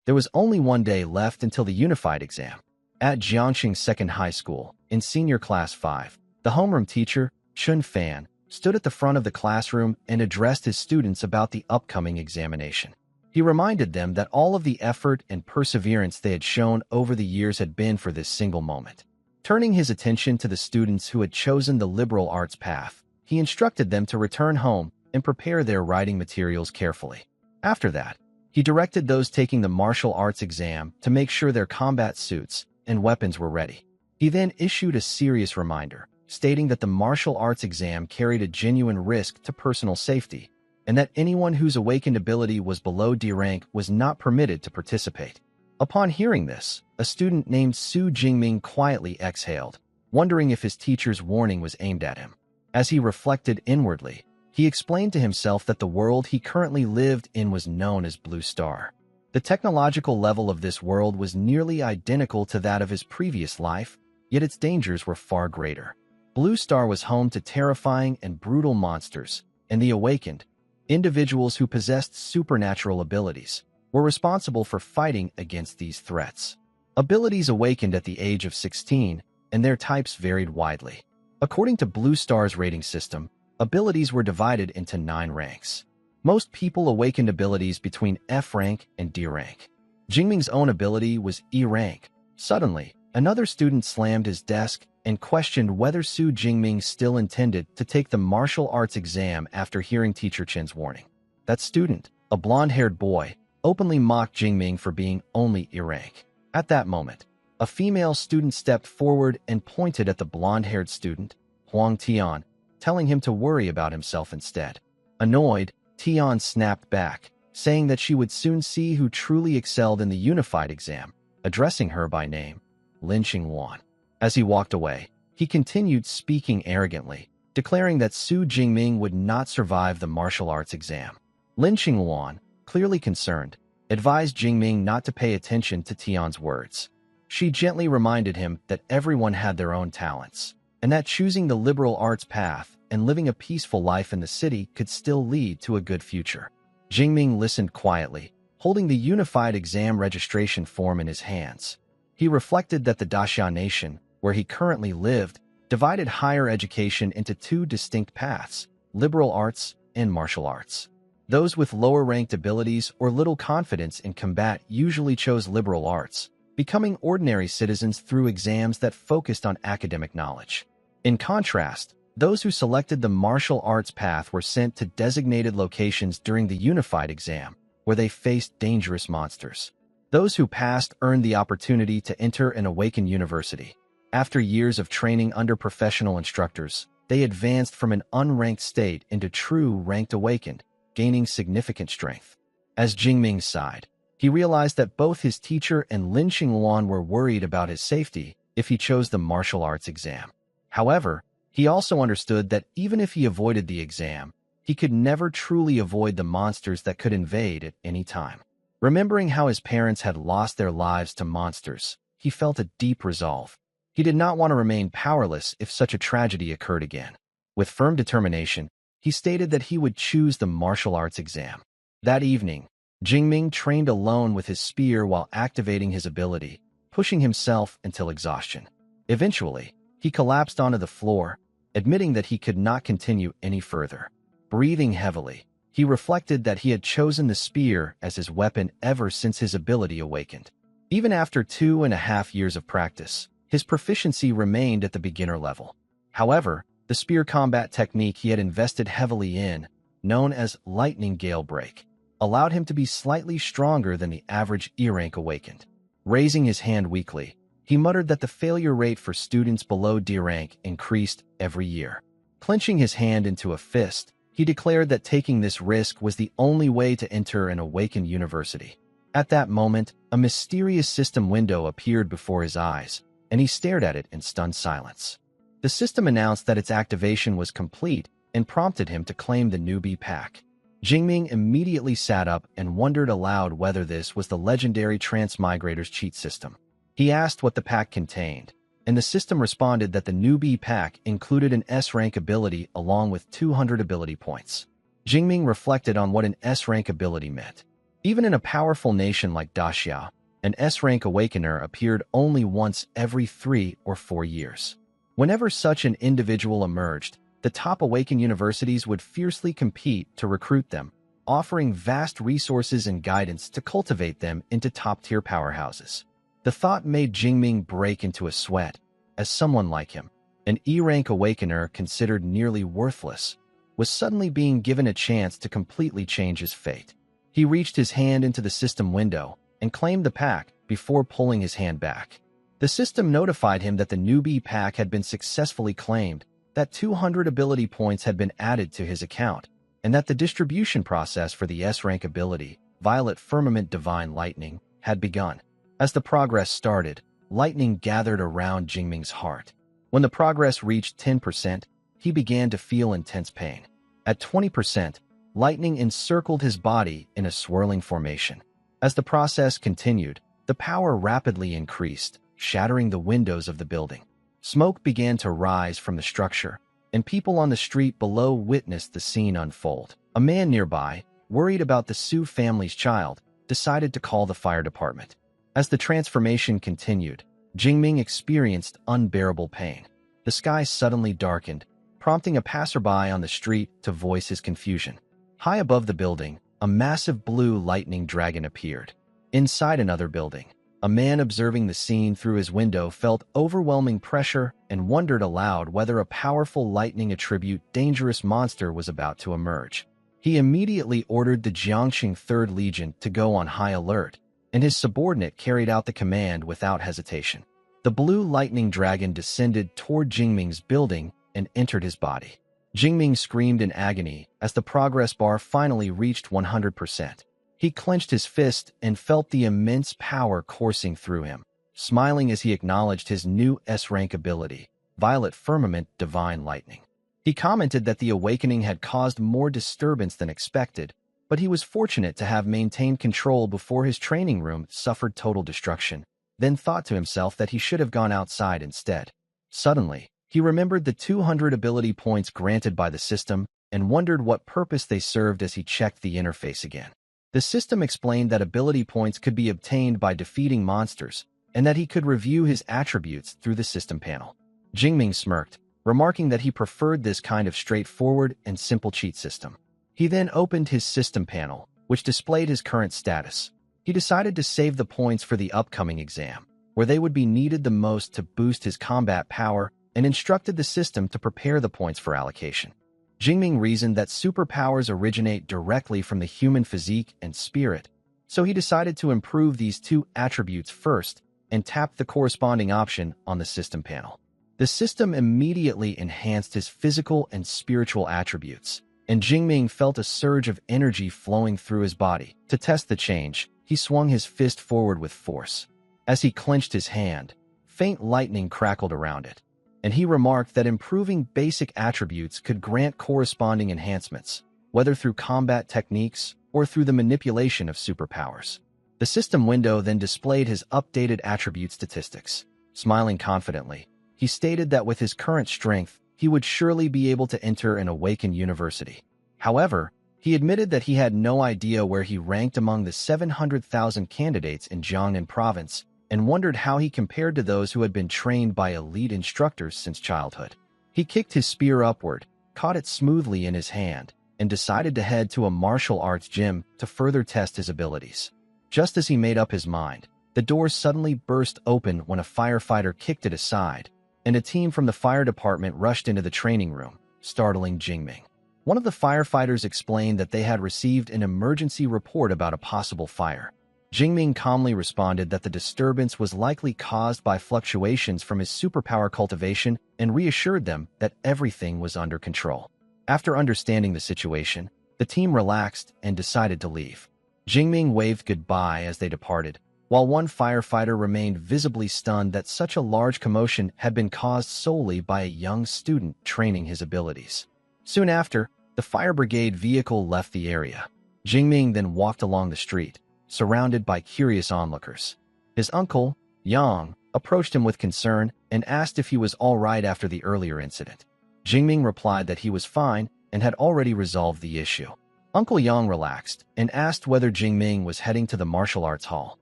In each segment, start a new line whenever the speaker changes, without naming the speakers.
There was only one day left until the unified exam. At Jiangxing Second High School, in Senior Class 5, the homeroom teacher, Chun Fan, stood at the front of the classroom and addressed his students about the upcoming examination. He reminded them that all of the effort and perseverance they had shown over the years had been for this single moment. Turning his attention to the students who had chosen the liberal arts path, he instructed them to return home and prepare their writing materials carefully. After that, he directed those taking the martial arts exam to make sure their combat suits and weapons were ready. He then issued a serious reminder, stating that the martial arts exam carried a genuine risk to personal safety, and that anyone whose awakened ability was below D rank was not permitted to participate. Upon hearing this, a student named Su Jingming quietly exhaled, wondering if his teacher's warning was aimed at him. As he reflected inwardly, he explained to himself that the world he currently lived in was known as Blue Star. The technological level of this world was nearly identical to that of his previous life, yet its dangers were far greater. Blue Star was home to terrifying and brutal monsters, and the awakened, individuals who possessed supernatural abilities, were responsible for fighting against these threats. Abilities awakened at the age of 16, and their types varied widely. According to Blue Star's rating system, abilities were divided into 9 ranks. Most people awakened abilities between F rank and D rank. Jingming's own ability was E rank. Suddenly, another student slammed his desk and questioned whether Su Jingming still intended to take the martial arts exam after hearing Teacher Chen's warning. That student, a blonde-haired boy, openly mocked Jingming for being only E rank. At that moment, a female student stepped forward and pointed at the blonde-haired student, Huang Tian, telling him to worry about himself instead. Annoyed, Tian snapped back, saying that she would soon see who truly excelled in the unified exam, addressing her by name, Lin Xingwan. As he walked away, he continued speaking arrogantly, declaring that Su Jingming would not survive the martial arts exam. Lin Xingwan, clearly concerned, advised Jingming not to pay attention to Tian's words. She gently reminded him that everyone had their own talents, and that choosing the liberal arts path and living a peaceful life in the city could still lead to a good future. Jingming listened quietly, holding the unified exam registration form in his hands. He reflected that the Daxia Nation, where he currently lived, divided higher education into 2 distinct paths, liberal arts and martial arts. Those with lower-ranked abilities or little confidence in combat usually chose liberal arts, becoming ordinary citizens through exams that focused on academic knowledge. In contrast, those who selected the martial arts path were sent to designated locations during the unified exam, where they faced dangerous monsters. Those who passed earned the opportunity to enter an awakened university. After years of training under professional instructors, they advanced from an unranked state into true ranked awakened, gaining significant strength. As Jingming sighed, he realized that both his teacher and Lin Xingwan were worried about his safety if he chose the martial arts exam. However, he also understood that even if he avoided the exam, he could never truly avoid the monsters that could invade at any time. Remembering how his parents had lost their lives to monsters, he felt a deep resolve. He did not want to remain powerless if such a tragedy occurred again. With firm determination, he stated that he would choose the martial arts exam. That evening, Jingming trained alone with his spear while activating his ability, pushing himself until exhaustion. Eventually, he collapsed onto the floor, admitting that he could not continue any further. Breathing heavily, he reflected that he had chosen the spear as his weapon ever since his ability awakened. Even after 2.5 years of practice, his proficiency remained at the beginner level. However, the spear combat technique he had invested heavily in, known as Lightning Gale Break, allowed him to be slightly stronger than the average E-rank awakened. Raising his hand weakly, he muttered that the failure rate for students below D rank increased every year. Clenching his hand into a fist, he declared that taking this risk was the only way to enter an awakened university. At that moment, a mysterious system window appeared before his eyes, and he stared at it in stunned silence. The system announced that its activation was complete and prompted him to claim the newbie pack. Jingming immediately sat up and wondered aloud whether this was the legendary Transmigrator's cheat system. He asked what the pack contained, and the system responded that the newbie pack included an S-rank ability along with 200 ability points. Jingming reflected on what an S-rank ability meant. Even in a powerful nation like Daxia, an S-rank awakener appeared only once every 3 or 4 years. Whenever such an individual emerged, the top awakened universities would fiercely compete to recruit them, offering vast resources and guidance to cultivate them into top-tier powerhouses. The thought made Jingming break into a sweat, as someone like him, an E-rank awakener considered nearly worthless, was suddenly being given a chance to completely change his fate. He reached his hand into the system window and claimed the pack before pulling his hand back. The system notified him that the newbie pack had been successfully claimed, that 200 ability points had been added to his account, and that the distribution process for the S-rank ability, Violet Firmament Divine Lightning, had begun. As the progress started, lightning gathered around Jingming's heart. When the progress reached 10%, he began to feel intense pain. At 20%, lightning encircled his body in a swirling formation. As the process continued, the power rapidly increased, shattering the windows of the building. Smoke began to rise from the structure, and people on the street below witnessed the scene unfold. A man nearby, worried about the Su family's child, decided to call the fire department. As the transformation continued, Jingming experienced unbearable pain. The sky suddenly darkened, prompting a passerby on the street to voice his confusion. High above the building, a massive blue lightning dragon appeared. Inside another building, a man observing the scene through his window felt overwhelming pressure and wondered aloud whether a powerful lightning attribute dangerous monster was about to emerge. He immediately ordered the Jiangxing 3rd Legion to go on high alert, and his subordinate carried out the command without hesitation. The blue lightning dragon descended toward Jingming's building and entered his body. Jingming screamed in agony as the progress bar finally reached 100%. He clenched his fist and felt the immense power coursing through him, smiling as he acknowledged his new S-rank ability, Violet Firmament Divine Lightning. He commented that the awakening had caused more disturbance than expected, but he was fortunate to have maintained control before his training room suffered total destruction, then thought to himself that he should have gone outside instead. Suddenly, he remembered the 200 ability points granted by the system and wondered what purpose they served as he checked the interface again. The system explained that ability points could be obtained by defeating monsters, and that he could review his attributes through the system panel. Jingming smirked, remarking that he preferred this kind of straightforward and simple cheat system. He then opened his system panel, which displayed his current status. He decided to save the points for the upcoming exam, where they would be needed the most to boost his combat power, and instructed the system to prepare the points for allocation. Jingming reasoned that superpowers originate directly from the human physique and spirit, so he decided to improve these two attributes first and tapped the corresponding option on the system panel. The system immediately enhanced his physical and spiritual attributes, and Jingming felt a surge of energy flowing through his body. To test the change, he swung his fist forward with force. As he clenched his hand, faint lightning crackled around it, and he remarked that improving basic attributes could grant corresponding enhancements, whether through combat techniques or through the manipulation of superpowers. The system window then displayed his updated attribute statistics. Smiling confidently, he stated that with his current strength, he would surely be able to enter an awakened university. However, he admitted that he had no idea where he ranked among the 700,000 candidates in Jiangnan province, and wondered how he compared to those who had been trained by elite instructors since childhood. He kicked his spear upward, caught it smoothly in his hand, and decided to head to a martial arts gym to further test his abilities. Just as he made up his mind, the door suddenly burst open when a firefighter kicked it aside, and a team from the fire department rushed into the training room, startling Jingming. One of the firefighters explained that they had received an emergency report about a possible fire. Jingming calmly responded that the disturbance was likely caused by fluctuations from his superpower cultivation and reassured them that everything was under control. After understanding the situation, the team relaxed and decided to leave. Jingming waved goodbye as they departed, while one firefighter remained visibly stunned that such a large commotion had been caused solely by a young student training his abilities. Soon after, the fire brigade vehicle left the area. Jingming then walked along the street, surrounded by curious onlookers. His uncle, Yang, approached him with concern and asked if he was all right after the earlier incident. Jingming replied that he was fine and had already resolved the issue. Uncle Yang relaxed and asked whether Jingming was heading to the martial arts hall.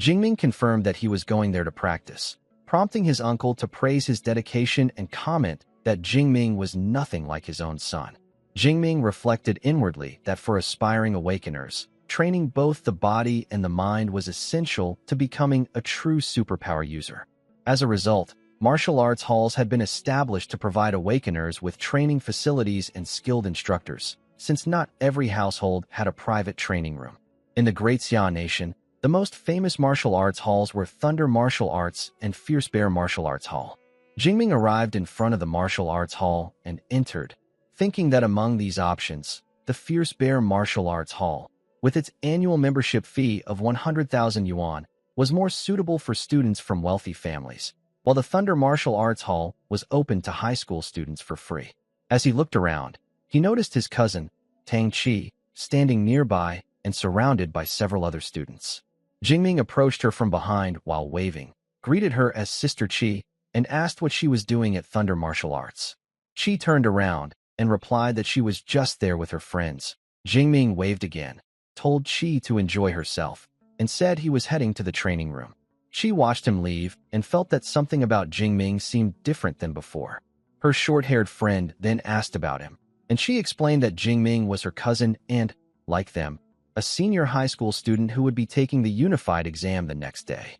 Jingming confirmed that he was going there to practice, prompting his uncle to praise his dedication and comment that Jingming was nothing like his own son. Jingming reflected inwardly that for aspiring awakeners, training both the body and the mind was essential to becoming a true superpower user. As a result, martial arts halls had been established to provide awakeners with training facilities and skilled instructors, since not every household had a private training room. In the Great Xia Nation, the most famous martial arts halls were Thunder Martial Arts and Fierce Bear Martial Arts Hall. Jingming arrived in front of the martial arts hall and entered, thinking that among these options, the Fierce Bear Martial Arts Hall, with its annual membership fee of 100,000 yuan, was more suitable for students from wealthy families, while the Thunder Martial Arts Hall was open to high school students for free. As he looked around, he noticed his cousin, Tang Qi, standing nearby and surrounded by several other students. Jingming approached her from behind while waving, greeted her as Sister Qi, and asked what she was doing at Thunder Martial Arts. Qi turned around and replied that she was just there with her friends. Jingming waved again, told Qi to enjoy herself, and said he was heading to the training room. Qi watched him leave and felt that something about Jingming seemed different than before. Her short-haired friend then asked about him, and she explained that Jingming was her cousin and, like them, a senior high school student who would be taking the unified exam the next day.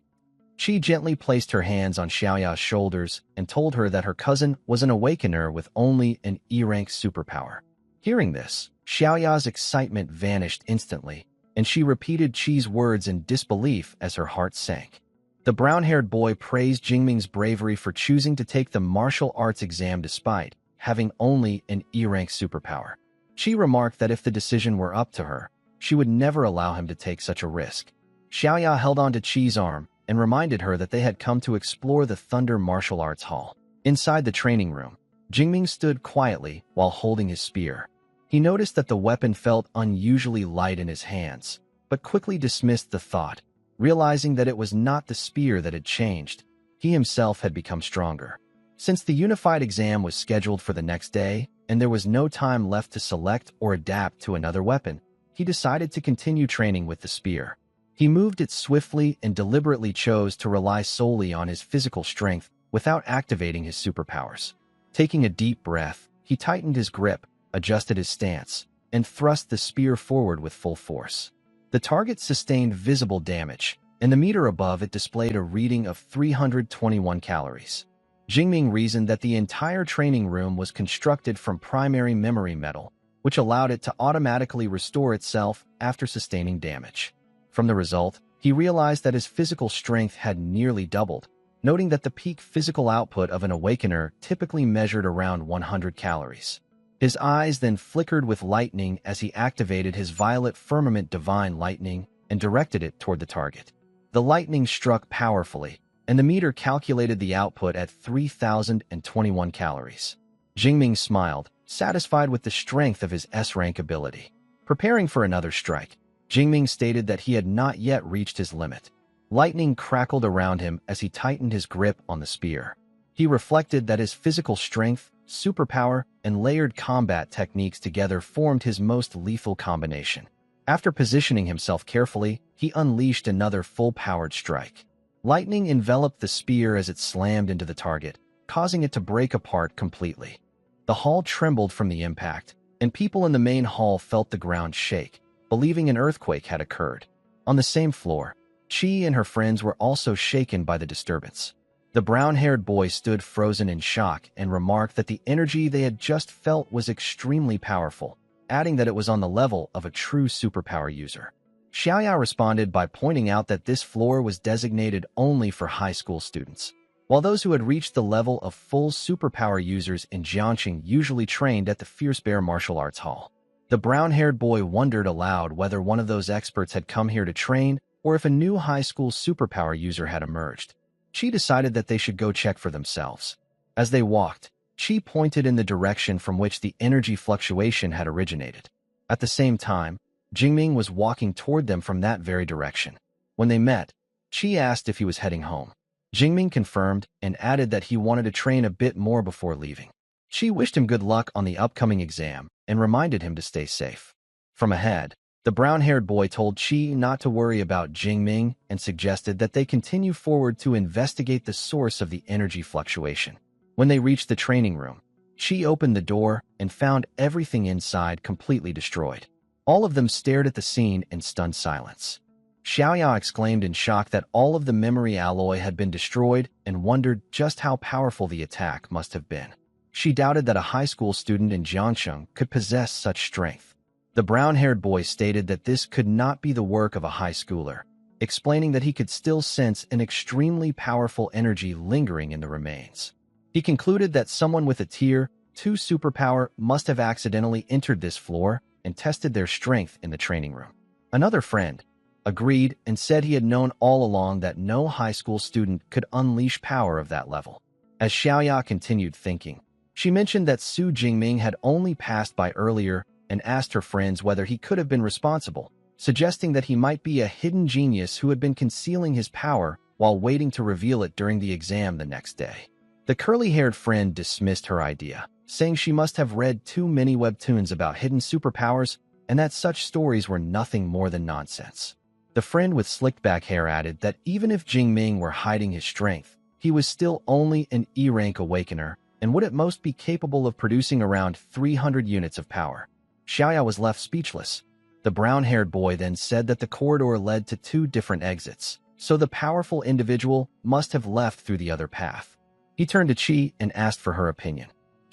Qi gently placed her hands on Xiaoya's shoulders and told her that her cousin was an awakener with only an E-rank superpower. Hearing this, Xiaoya's excitement vanished instantly, and she repeated Qi's words in disbelief as her heart sank. The brown-haired boy praised Jingming's bravery for choosing to take the martial arts exam despite having only an E-rank superpower. Qi remarked that if the decision were up to her, she would never allow him to take such a risk. Xiaoya held on to Qi's arm and reminded her that they had come to explore the Thunder Martial Arts Hall. Inside the training room, Jingming stood quietly while holding his spear. He noticed that the weapon felt unusually light in his hands, but quickly dismissed the thought, realizing that it was not the spear that had changed. He himself had become stronger. Since the unified exam was scheduled for the next day, and there was no time left to select or adapt to another weapon, he decided to continue training with the spear. He moved it swiftly and deliberately chose to rely solely on his physical strength without activating his superpowers. Taking a deep breath, he tightened his grip, adjusted his stance, and thrust the spear forward with full force. The target sustained visible damage, and the meter above it displayed a reading of 321 calories. Jingming reasoned that the entire training room was constructed from primary memory metal, which allowed it to automatically restore itself after sustaining damage. From the result, he realized that his physical strength had nearly doubled, noting that the peak physical output of an awakener typically measured around 100 calories. His eyes then flickered with lightning as he activated his Violet Firmament Divine Lightning and directed it toward the target. The lightning struck powerfully, and the meter calculated the output at 3,021 calories. Jingming smiled, satisfied with the strength of his S-rank ability. Preparing for another strike, Jingming stated that he had not yet reached his limit. Lightning crackled around him as he tightened his grip on the spear. He reflected that his physical strength, superpower, and layered combat techniques together formed his most lethal combination. After positioning himself carefully, he unleashed another full-powered strike. Lightning enveloped the spear as it slammed into the target, causing it to break apart completely. The hall trembled from the impact, and people in the main hall felt the ground shake, believing an earthquake had occurred. On the same floor, Qi and her friends were also shaken by the disturbance. The brown-haired boy stood frozen in shock and remarked that the energy they had just felt was extremely powerful, adding that it was on the level of a true superpower user. Xiaoya responded by pointing out that this floor was designated only for high school students, while those who had reached the level of full superpower users in Jiangxing usually trained at the Fierce Bear Martial Arts Hall. The brown-haired boy wondered aloud whether one of those experts had come here to train or if a new high school superpower user had emerged. Qi decided that they should go check for themselves. As they walked, Qi pointed in the direction from which the energy fluctuation had originated. At the same time, Jingming was walking toward them from that very direction. When they met, Qi asked if he was heading home. Jingming confirmed and added that he wanted to train a bit more before leaving. Qi wished him good luck on the upcoming exam and reminded him to stay safe. From ahead, the brown-haired boy told Chi not to worry about Jingming and suggested that they continue forward to investigate the source of the energy fluctuation. When they reached the training room, Chi opened the door and found everything inside completely destroyed. All of them stared at the scene in stunned silence. Xiaoya exclaimed in shock that all of the memory alloy had been destroyed and wondered just how powerful the attack must have been. She doubted that a high school student in Jiangsheng could possess such strength. The brown-haired boy stated that this could not be the work of a high schooler, explaining that he could still sense an extremely powerful energy lingering in the remains. He concluded that someone with a Tier 2 superpower must have accidentally entered this floor and tested their strength in the training room. Another friend agreed and said he had known all along that no high school student could unleash power of that level. As Xiaoya continued thinking, she mentioned that Su Jingming had only passed by earlier and asked her friends whether he could have been responsible, suggesting that he might be a hidden genius who had been concealing his power while waiting to reveal it during the exam the next day. The curly-haired friend dismissed her idea, saying she must have read too many webtoons about hidden superpowers and that such stories were nothing more than nonsense. The friend with slicked-back hair added that even if Jingming were hiding his strength, he was still only an E-rank awakener and would at most be capable of producing around 300 units of power. Xiaoya was left speechless. The brown-haired boy then said that the corridor led to 2 different exits, so the powerful individual must have left through the other path. He turned to Chi and asked for her opinion.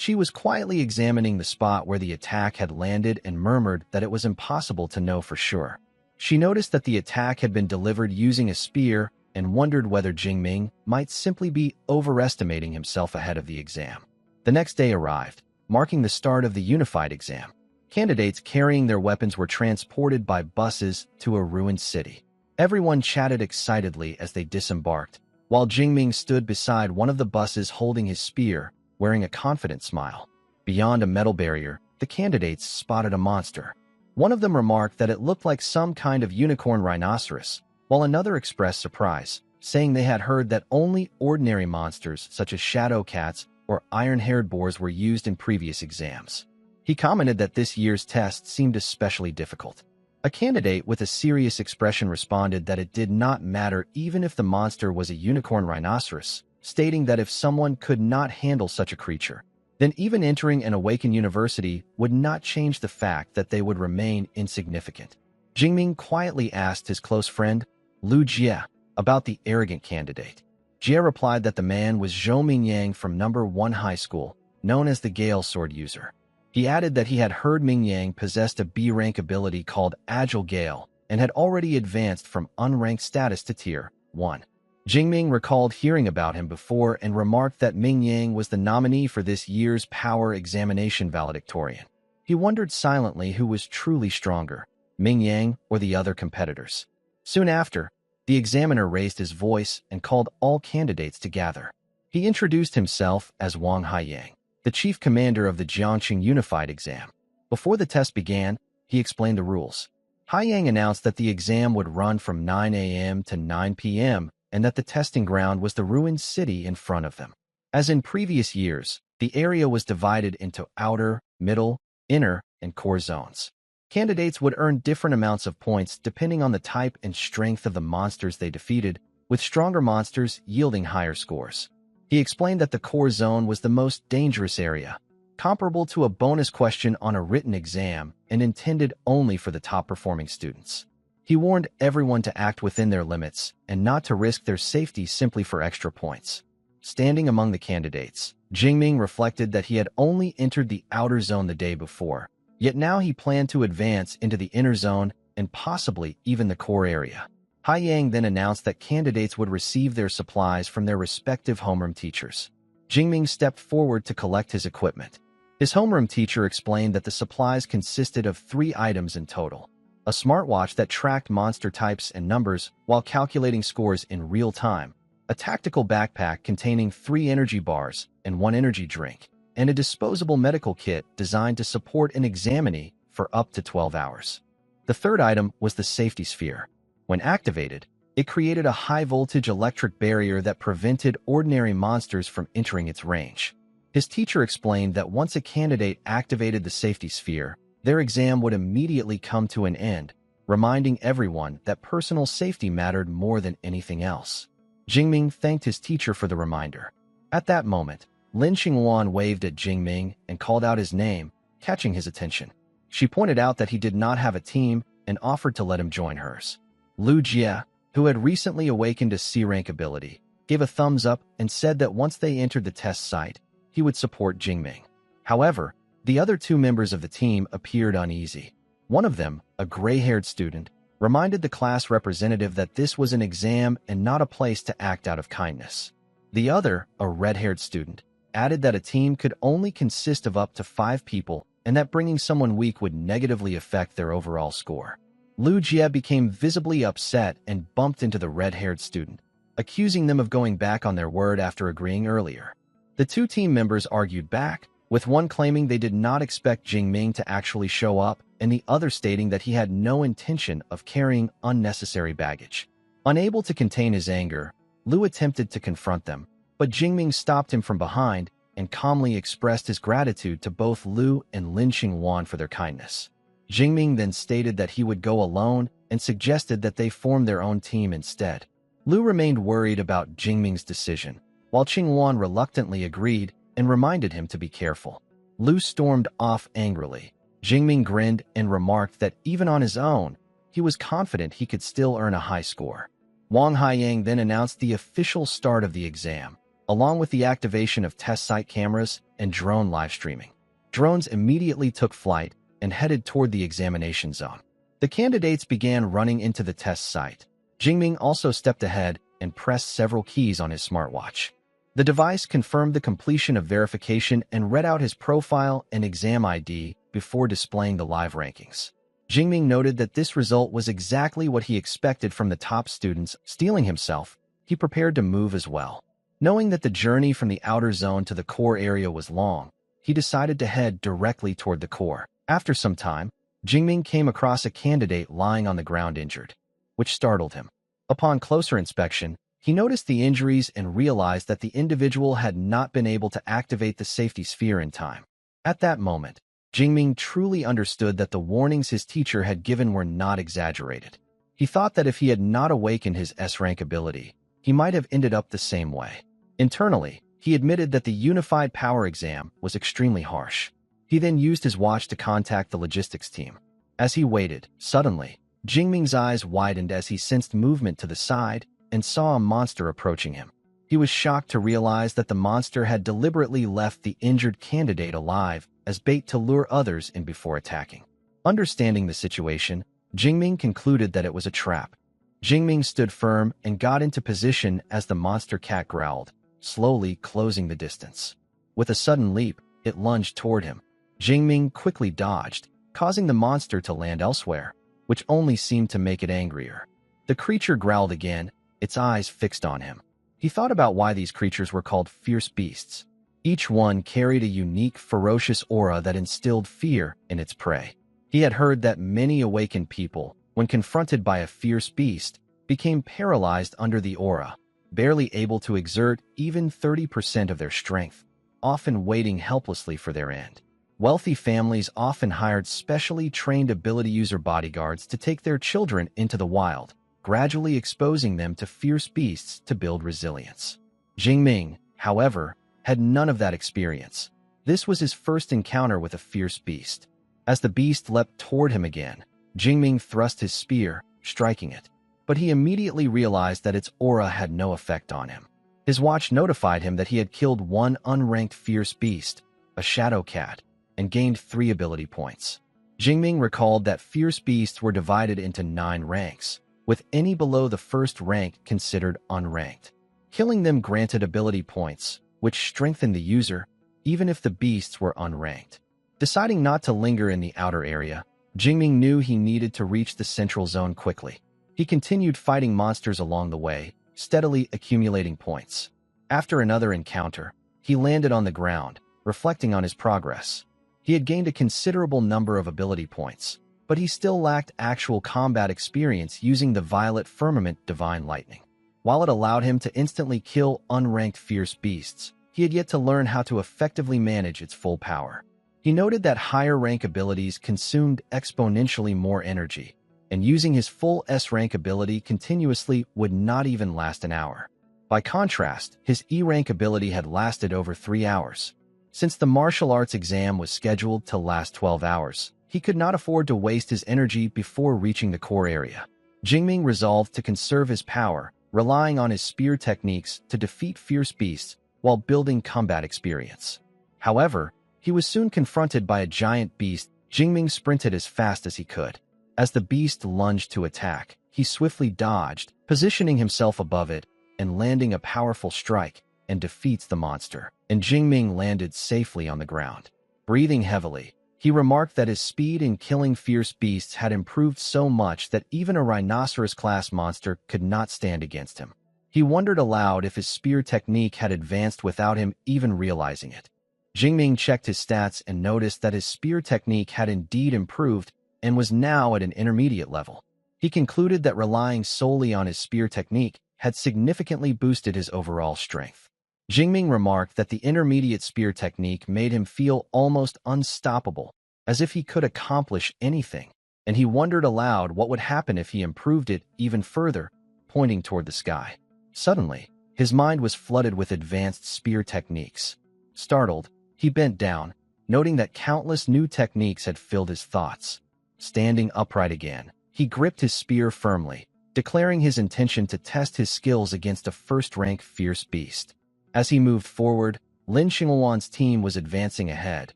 Chi was quietly examining the spot where the attack had landed and murmured that it was impossible to know for sure. She noticed that the attack had been delivered using a spear and wondered whether Jingming might simply be overestimating himself ahead of the exam. The next day arrived, marking the start of the unified exam. Candidates carrying their weapons were transported by buses to a ruined city. Everyone chatted excitedly as they disembarked, while Jingming stood beside one of the buses holding his spear, wearing a confident smile. Beyond a metal barrier, the candidates spotted a monster. One of them remarked that it looked like some kind of unicorn rhinoceros, while another expressed surprise, saying they had heard that only ordinary monsters such as shadow cats or iron-haired boars were used in previous exams. He commented that this year's test seemed especially difficult. A candidate with a serious expression responded that it did not matter even if the monster was a unicorn rhinoceros, stating that if someone could not handle such a creature, then even entering an awakened university would not change the fact that they would remain insignificant. Jingming quietly asked his close friend, Lu Jie, about the arrogant candidate. Jie replied that the man was Zhou Mingyang from No. 1 High School, known as the Gale Sword User. He added that he had heard Mingyang possessed a B-rank ability called Agile Gale and had already advanced from unranked status to Tier 1. Jingming recalled hearing about him before and remarked that Mingyang was the nominee for this year's power examination valedictorian. He wondered silently who was truly stronger, Mingyang or the other competitors. Soon after, the examiner raised his voice and called all candidates to gather. He introduced himself as Wang Haiyang, the chief commander of the Jiangxing Unified Exam. Before the test began, he explained the rules. Haiyang announced that the exam would run from 9 a.m. to 9 p.m. and that the testing ground was the ruined city in front of them. As in previous years, the area was divided into outer, middle, inner, and core zones. Candidates would earn different amounts of points depending on the type and strength of the monsters they defeated, with stronger monsters yielding higher scores. He explained that the core zone was the most dangerous area, comparable to a bonus question on a written exam and intended only for the top-performing students. He warned everyone to act within their limits and not to risk their safety simply for extra points. Standing among the candidates, Jingming reflected that he had only entered the outer zone the day before, yet now he planned to advance into the inner zone and possibly even the core area. Haiyang then announced that candidates would receive their supplies from their respective homeroom teachers. Jingming stepped forward to collect his equipment. His homeroom teacher explained that the supplies consisted of 3 items in total: a smartwatch that tracked monster types and numbers while calculating scores in real time, a tactical backpack containing 3 energy bars and 1 energy drink, and a disposable medical kit designed to support an examinee for up to 12 hours. The third item was the safety sphere. When activated, it created a high-voltage electric barrier that prevented ordinary monsters from entering its range. His teacher explained that once a candidate activated the safety sphere, their exam would immediately come to an end, reminding everyone that personal safety mattered more than anything else. Jingming thanked his teacher for the reminder. At that moment, Lin Xingwan waved at Jingming and called out his name, catching his attention. She pointed out that he did not have a team and offered to let him join hers. Lu Jie, who had recently awakened a C-rank ability, gave a thumbs up and said that once they entered the test site, he would support Jingming. However, the other two members of the team appeared uneasy. One of them, a gray-haired student, reminded the class representative that this was an exam and not a place to act out of kindness. The other, a red-haired student, added that a team could only consist of up to 5 people and that bringing someone weak would negatively affect their overall score. Lu Jie became visibly upset and bumped into the red-haired student, accusing them of going back on their word after agreeing earlier. The two team members argued back, with one claiming they did not expect Jingming to actually show up and the other stating that he had no intention of carrying unnecessary baggage. Unable to contain his anger, Lu attempted to confront them, but Jingming stopped him from behind and calmly expressed his gratitude to both Lu and Lin Xingwan for their kindness. Jingming then stated that he would go alone and suggested that they form their own team instead. Lu remained worried about Jingming's decision, while Xingwan reluctantly agreed and reminded him to be careful. Lu stormed off angrily. Jingming grinned and remarked that even on his own, he was confident he could still earn a high score. Wang Haiyang then announced the official start of the exam, along with the activation of test site cameras and drone live streaming. Drones immediately took flight and headed toward the examination zone. The candidates began running into the test site. Jingming also stepped ahead and pressed several keys on his smartwatch. The device confirmed the completion of verification and read out his profile and exam ID before displaying the live rankings. Jingming noted that this result was exactly what he expected from the top students. Steeling himself, he prepared to move as well. Knowing that the journey from the outer zone to the core area was long, he decided to head directly toward the core. After some time, Jingming came across a candidate lying on the ground injured, which startled him. Upon closer inspection, he noticed the injuries and realized that the individual had not been able to activate the safety sphere in time. At that moment, Jingming truly understood that the warnings his teacher had given were not exaggerated. He thought that if he had not awakened his S-rank ability, he might have ended up the same way. Internally, he admitted that the unified power exam was extremely harsh. He then used his watch to contact the logistics team. As he waited, suddenly, Jingming's eyes widened as he sensed movement to the side and saw a monster approaching him. He was shocked to realize that the monster had deliberately left the injured candidate alive as bait to lure others in before attacking. Understanding the situation, Jingming concluded that it was a trap. Jingming stood firm and got into position as the monster cat growled, slowly closing the distance. With a sudden leap, it lunged toward him. Jingming quickly dodged, causing the monster to land elsewhere, which only seemed to make it angrier. The creature growled again, its eyes fixed on him. He thought about why these creatures were called fierce beasts. Each one carried a unique, ferocious aura that instilled fear in its prey. He had heard that many awakened people, when confronted by a fierce beast, became paralyzed under the aura, barely able to exert even 30% of their strength, often waiting helplessly for their end. Wealthy families often hired specially trained ability user bodyguards to take their children into the wild, gradually exposing them to fierce beasts to build resilience. Jingming, however, had none of that experience. This was his first encounter with a fierce beast. As the beast leapt toward him again, Jingming thrust his spear, striking it. But he immediately realized that its aura had no effect on him. His watch notified him that he had killed one unranked fierce beast, a shadow cat, and gained 3 ability points. Jingming recalled that fierce beasts were divided into 9 ranks, with any below the first rank considered unranked. Killing them granted ability points, which strengthened the user, even if the beasts were unranked. Deciding not to linger in the outer area, Jingming knew he needed to reach the central zone quickly. He continued fighting monsters along the way, steadily accumulating points. After another encounter, he landed on the ground, reflecting on his progress. He had gained a considerable number of ability points, but he still lacked actual combat experience using the Violet Firmament Divine Lightning. While it allowed him to instantly kill unranked fierce beasts, he had yet to learn how to effectively manage its full power. He noted that higher rank abilities consumed exponentially more energy, and using his full S-rank ability continuously would not even last an hour. By contrast, his E-rank ability had lasted over 3 hours. Since the martial arts exam was scheduled to last 12 hours, he could not afford to waste his energy before reaching the core area. Jingming resolved to conserve his power, relying on his spear techniques to defeat fierce beasts while building combat experience. However, he was soon confronted by a giant beast. Jingming sprinted as fast as he could. As the beast lunged to attack, he swiftly dodged, positioning himself above it and landing a powerful strike, and defeats the monster, and Jingming landed safely on the ground. Breathing heavily, he remarked that his speed in killing fierce beasts had improved so much that even a rhinoceros-class monster could not stand against him. He wondered aloud if his spear technique had advanced without him even realizing it. Jingming checked his stats and noticed that his spear technique had indeed improved and was now at an intermediate level. He concluded that relying solely on his spear technique had significantly boosted his overall strength. Jingming remarked that the intermediate spear technique made him feel almost unstoppable, as if he could accomplish anything, and he wondered aloud what would happen if he improved it even further, pointing toward the sky. Suddenly, his mind was flooded with advanced spear techniques. Startled, he bent down, noting that countless new techniques had filled his thoughts. Standing upright again, he gripped his spear firmly, declaring his intention to test his skills against a first-rank fierce beast. As he moved forward, Lin Xingluan's team was advancing ahead,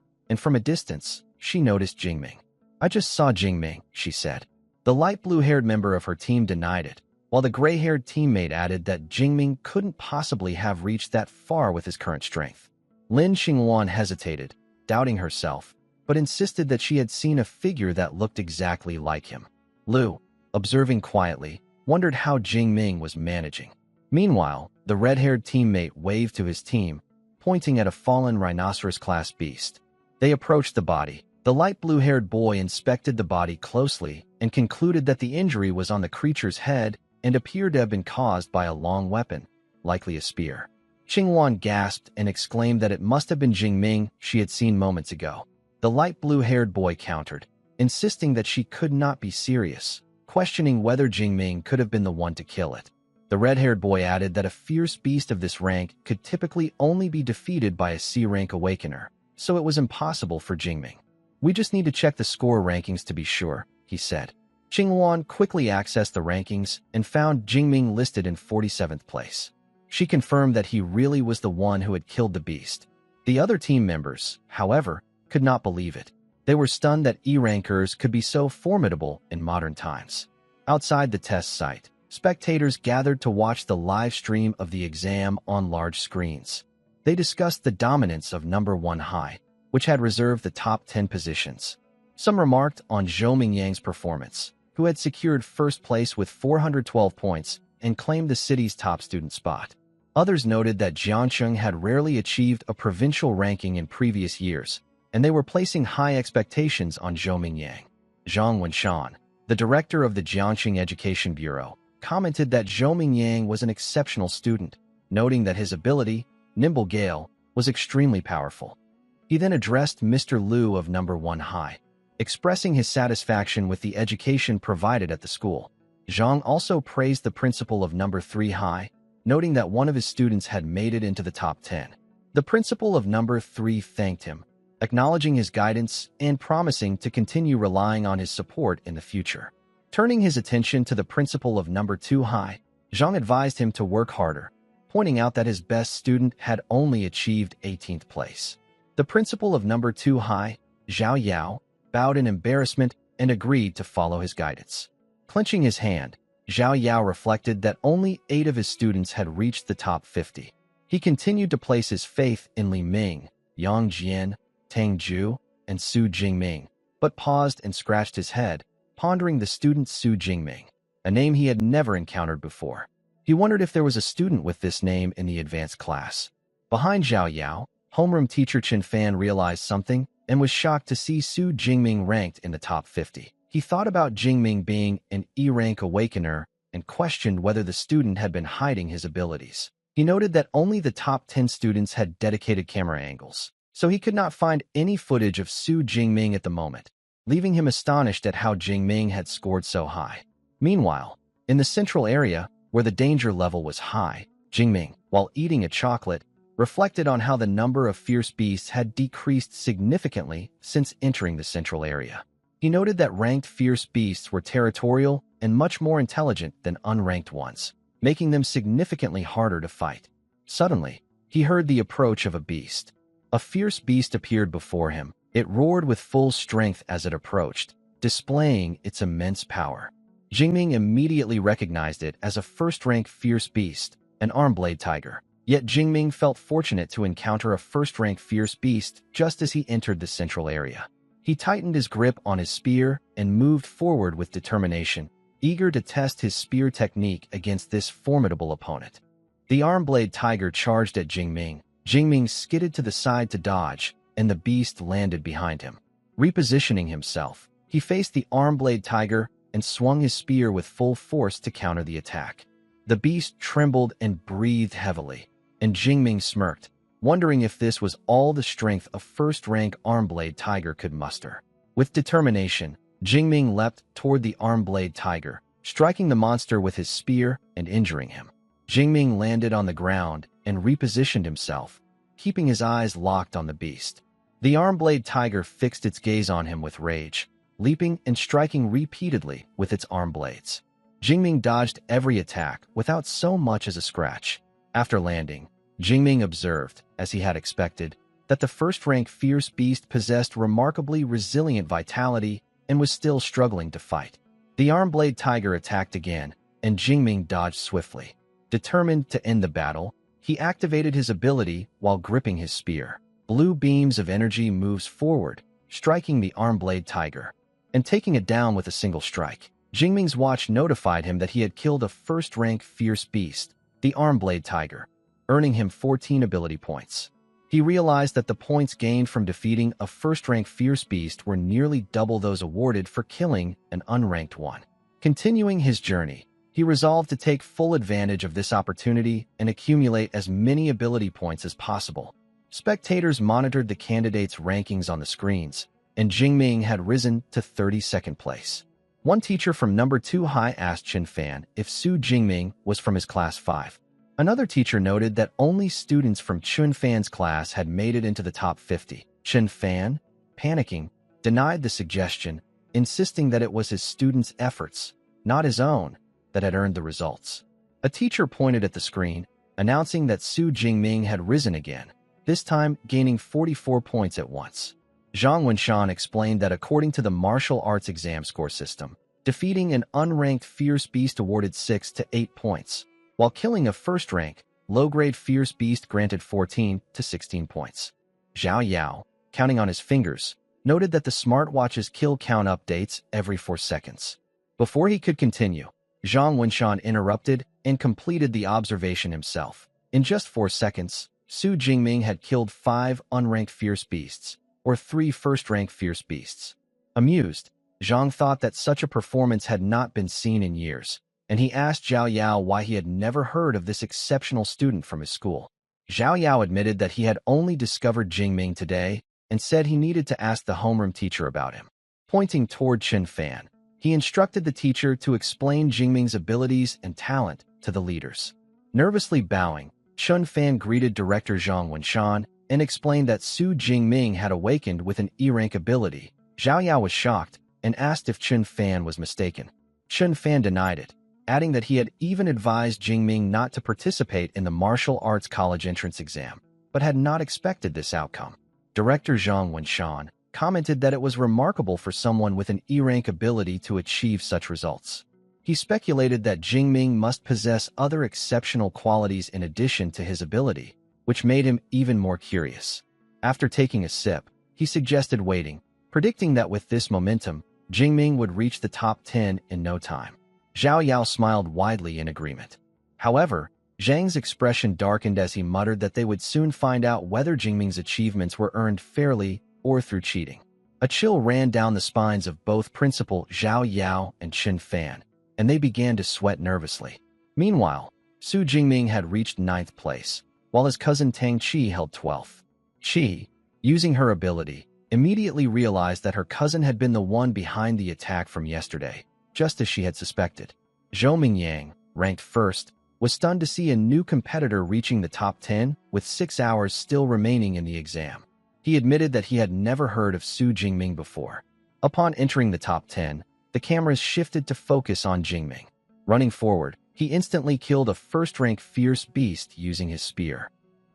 and from a distance, she noticed Jingming. "I just saw Jingming," she said. The light blue-haired member of her team denied it, while the gray-haired teammate added that Jingming couldn't possibly have reached that far with his current strength. Lin Xingluan hesitated, doubting herself, but insisted that she had seen a figure that looked exactly like him. Lu, observing quietly, wondered how Jingming was managing. Meanwhile, the red-haired teammate waved to his team, pointing at a fallen rhinoceros-class beast. They approached the body. The light blue-haired boy inspected the body closely and concluded that the injury was on the creature's head and appeared to have been caused by a long weapon, likely a spear. Xingluan gasped and exclaimed that it must have been Jingming she had seen moments ago. The light blue-haired boy countered, insisting that she could not be serious, questioning whether Jingming could have been the one to kill it. The red-haired boy added that a fierce beast of this rank could typically only be defeated by a C-rank awakener, so it was impossible for Jingming. "We just need to check the score rankings to be sure," he said. Xingluan quickly accessed the rankings and found Jingming listed in 47th place. She confirmed that he really was the one who had killed the beast. The other team members, however, could not believe it. They were stunned that E-rankers could be so formidable in modern times. Outside the test site, spectators gathered to watch the live stream of the exam on large screens. They discussed the dominance of number 1 high, which had reserved the top 10 positions. Some remarked on Zhou Mingyang's performance, who had secured first place with 412 points and claimed the city's top student spot. Others noted that Jiangcheng had rarely achieved a provincial ranking in previous years, and they were placing high expectations on Zhou Mingyang. Zhang Wenshan, the director of the Jiangcheng Education Bureau, commented that Zhou Mingyang was an exceptional student, noting that his ability, Nimble Gale, was extremely powerful. He then addressed Mr. Liu of number 1 high, expressing his satisfaction with the education provided at the school. Zhang also praised the principal of number 3 high, noting that one of his students had made it into the top 10. The principal of number 3 thanked him, acknowledging his guidance and promising to continue relying on his support in the future. Turning his attention to the principal of number 2 high, Zhang advised him to work harder, pointing out that his best student had only achieved 18th place. The principal of number 2 high, Zhao Yao, bowed in embarrassment and agreed to follow his guidance. Clenching his hand, Zhao Yao reflected that only 8 of his students had reached the top 50. He continued to place his faith in Li Ming, Yang Jian, Tang Zhu, and Su Jingming, but paused and scratched his head, pondering the student Su Jingming, a name he had never encountered before. He wondered if there was a student with this name in the advanced class. Behind Zhao Yao, homeroom teacher Chen Fan realized something and was shocked to see Su Jingming ranked in the top 50. He thought about Jingming being an E-rank awakener and questioned whether the student had been hiding his abilities. He noted that only the top 10 students had dedicated camera angles. so he could not find any footage of Su Jingming at the moment, leaving him astonished at how Jingming had scored so high. Meanwhile, in the central area, where the danger level was high, Jingming, while eating a chocolate, reflected on how the number of fierce beasts had decreased significantly since entering the central area. He noted that ranked fierce beasts were territorial and much more intelligent than unranked ones, making them significantly harder to fight. Suddenly, he heard the approach of a beast. A fierce beast appeared before him. It roared with full strength as it approached, displaying its immense power. Jingming immediately recognized it as a first-rank fierce beast, an arm-blade tiger. Yet Jingming felt fortunate to encounter a first-rank fierce beast just as he entered the central area. He tightened his grip on his spear and moved forward with determination, eager to test his spear technique against this formidable opponent. The arm-blade tiger charged at Jingming. Jingming skidded to the side to dodge, and the beast landed behind him. Repositioning himself, he faced the arm-blade tiger and swung his spear with full force to counter the attack. The beast trembled and breathed heavily, and Jingming smirked, wondering if this was all the strength a first-rank arm-blade tiger could muster. With determination, Jingming leapt toward the arm-blade tiger, striking the monster with his spear and injuring him. Jingming landed on the ground and repositioned himself, keeping his eyes locked on the beast. The arm-blade tiger fixed its gaze on him with rage, leaping and striking repeatedly with its arm blades. Jingming dodged every attack without so much as a scratch. After landing, Jingming observed, as he had expected, that the first-rank fierce beast possessed remarkably resilient vitality and was still struggling to fight. The arm-blade tiger attacked again, and Jingming dodged swiftly. Determined to end the battle, he activated his ability while gripping his spear. Blue beams of energy moves forward, striking the arm-blade tiger, and taking it down with a single strike. Jingming's watch notified him that he had killed a first-rank fierce beast, the arm-blade tiger, earning him 14 ability points. He realized that the points gained from defeating a first-rank fierce beast were nearly double those awarded for killing an unranked one. Continuing his journey, he resolved to take full advantage of this opportunity and accumulate as many ability points as possible. Spectators monitored the candidates' rankings on the screens, and Jingming had risen to 32nd place. One teacher from number 2 high asked Chen Fan if Su Jingming was from his class 5. Another teacher noted that only students from Chen Fan's class had made it into the top 50. Chen Fan, panicking, denied the suggestion, insisting that it was his students' efforts, not his own, that had earned the results. A teacher pointed at the screen, announcing that Su Jingming had risen again, this time gaining 44 points at once. Zhang Wenshan explained that according to the martial arts exam score system, defeating an unranked fierce beast awarded 6 to 8 points, while killing a first-rank, low-grade fierce beast granted 14 to 16 points. Zhao Yao, counting on his fingers, noted that the smartwatch's kill count updates every 4 seconds. Before he could continue, Zhang Wenshan interrupted and completed the observation himself. In just 4 seconds, Su Jingming had killed 5 unranked fierce beasts, or 3 first-rank fierce beasts. Amused, Zhang thought that such a performance had not been seen in years, and he asked Zhao Yao why he had never heard of this exceptional student from his school. Zhao Yao admitted that he had only discovered Jingming today and said he needed to ask the homeroom teacher about him. Pointing toward Chen Fan, he instructed the teacher to explain Jingming's abilities and talent to the leaders. Nervously bowing, Chen Fan greeted Director Zhang Wenshan and explained that Su Jingming had awakened with an E-rank ability. Zhao Yao was shocked and asked if Chen Fan was mistaken. Chen Fan denied it, adding that he had even advised Jingming not to participate in the martial arts college entrance exam, but had not expected this outcome. Director Zhang Wenshan commented that it was remarkable for someone with an E-rank ability to achieve such results. He speculated that Jingming must possess other exceptional qualities in addition to his ability, which made him even more curious. After taking a sip, he suggested waiting, predicting that with this momentum, Jingming would reach the top 10 in no time. Zhao Yao smiled widely in agreement. However, Zhang's expression darkened as he muttered that they would soon find out whether Jingming's achievements were earned fairly or through cheating. A chill ran down the spines of both Principal Zhao Yao and Chen Fan, and they began to sweat nervously. Meanwhile, Su Jingming had reached 9th place, while his cousin Tang Qi held 12th. Qi, using her ability, immediately realized that her cousin had been the one behind the attack from yesterday, just as she had suspected. Zhou Mingyang, ranked first, was stunned to see a new competitor reaching the top 10 with 6 hours still remaining in the exam. He admitted that he had never heard of Su Jingming before. Upon entering the top 10, the cameras shifted to focus on Jingming. Running forward, he instantly killed a first-rank fierce beast using his spear.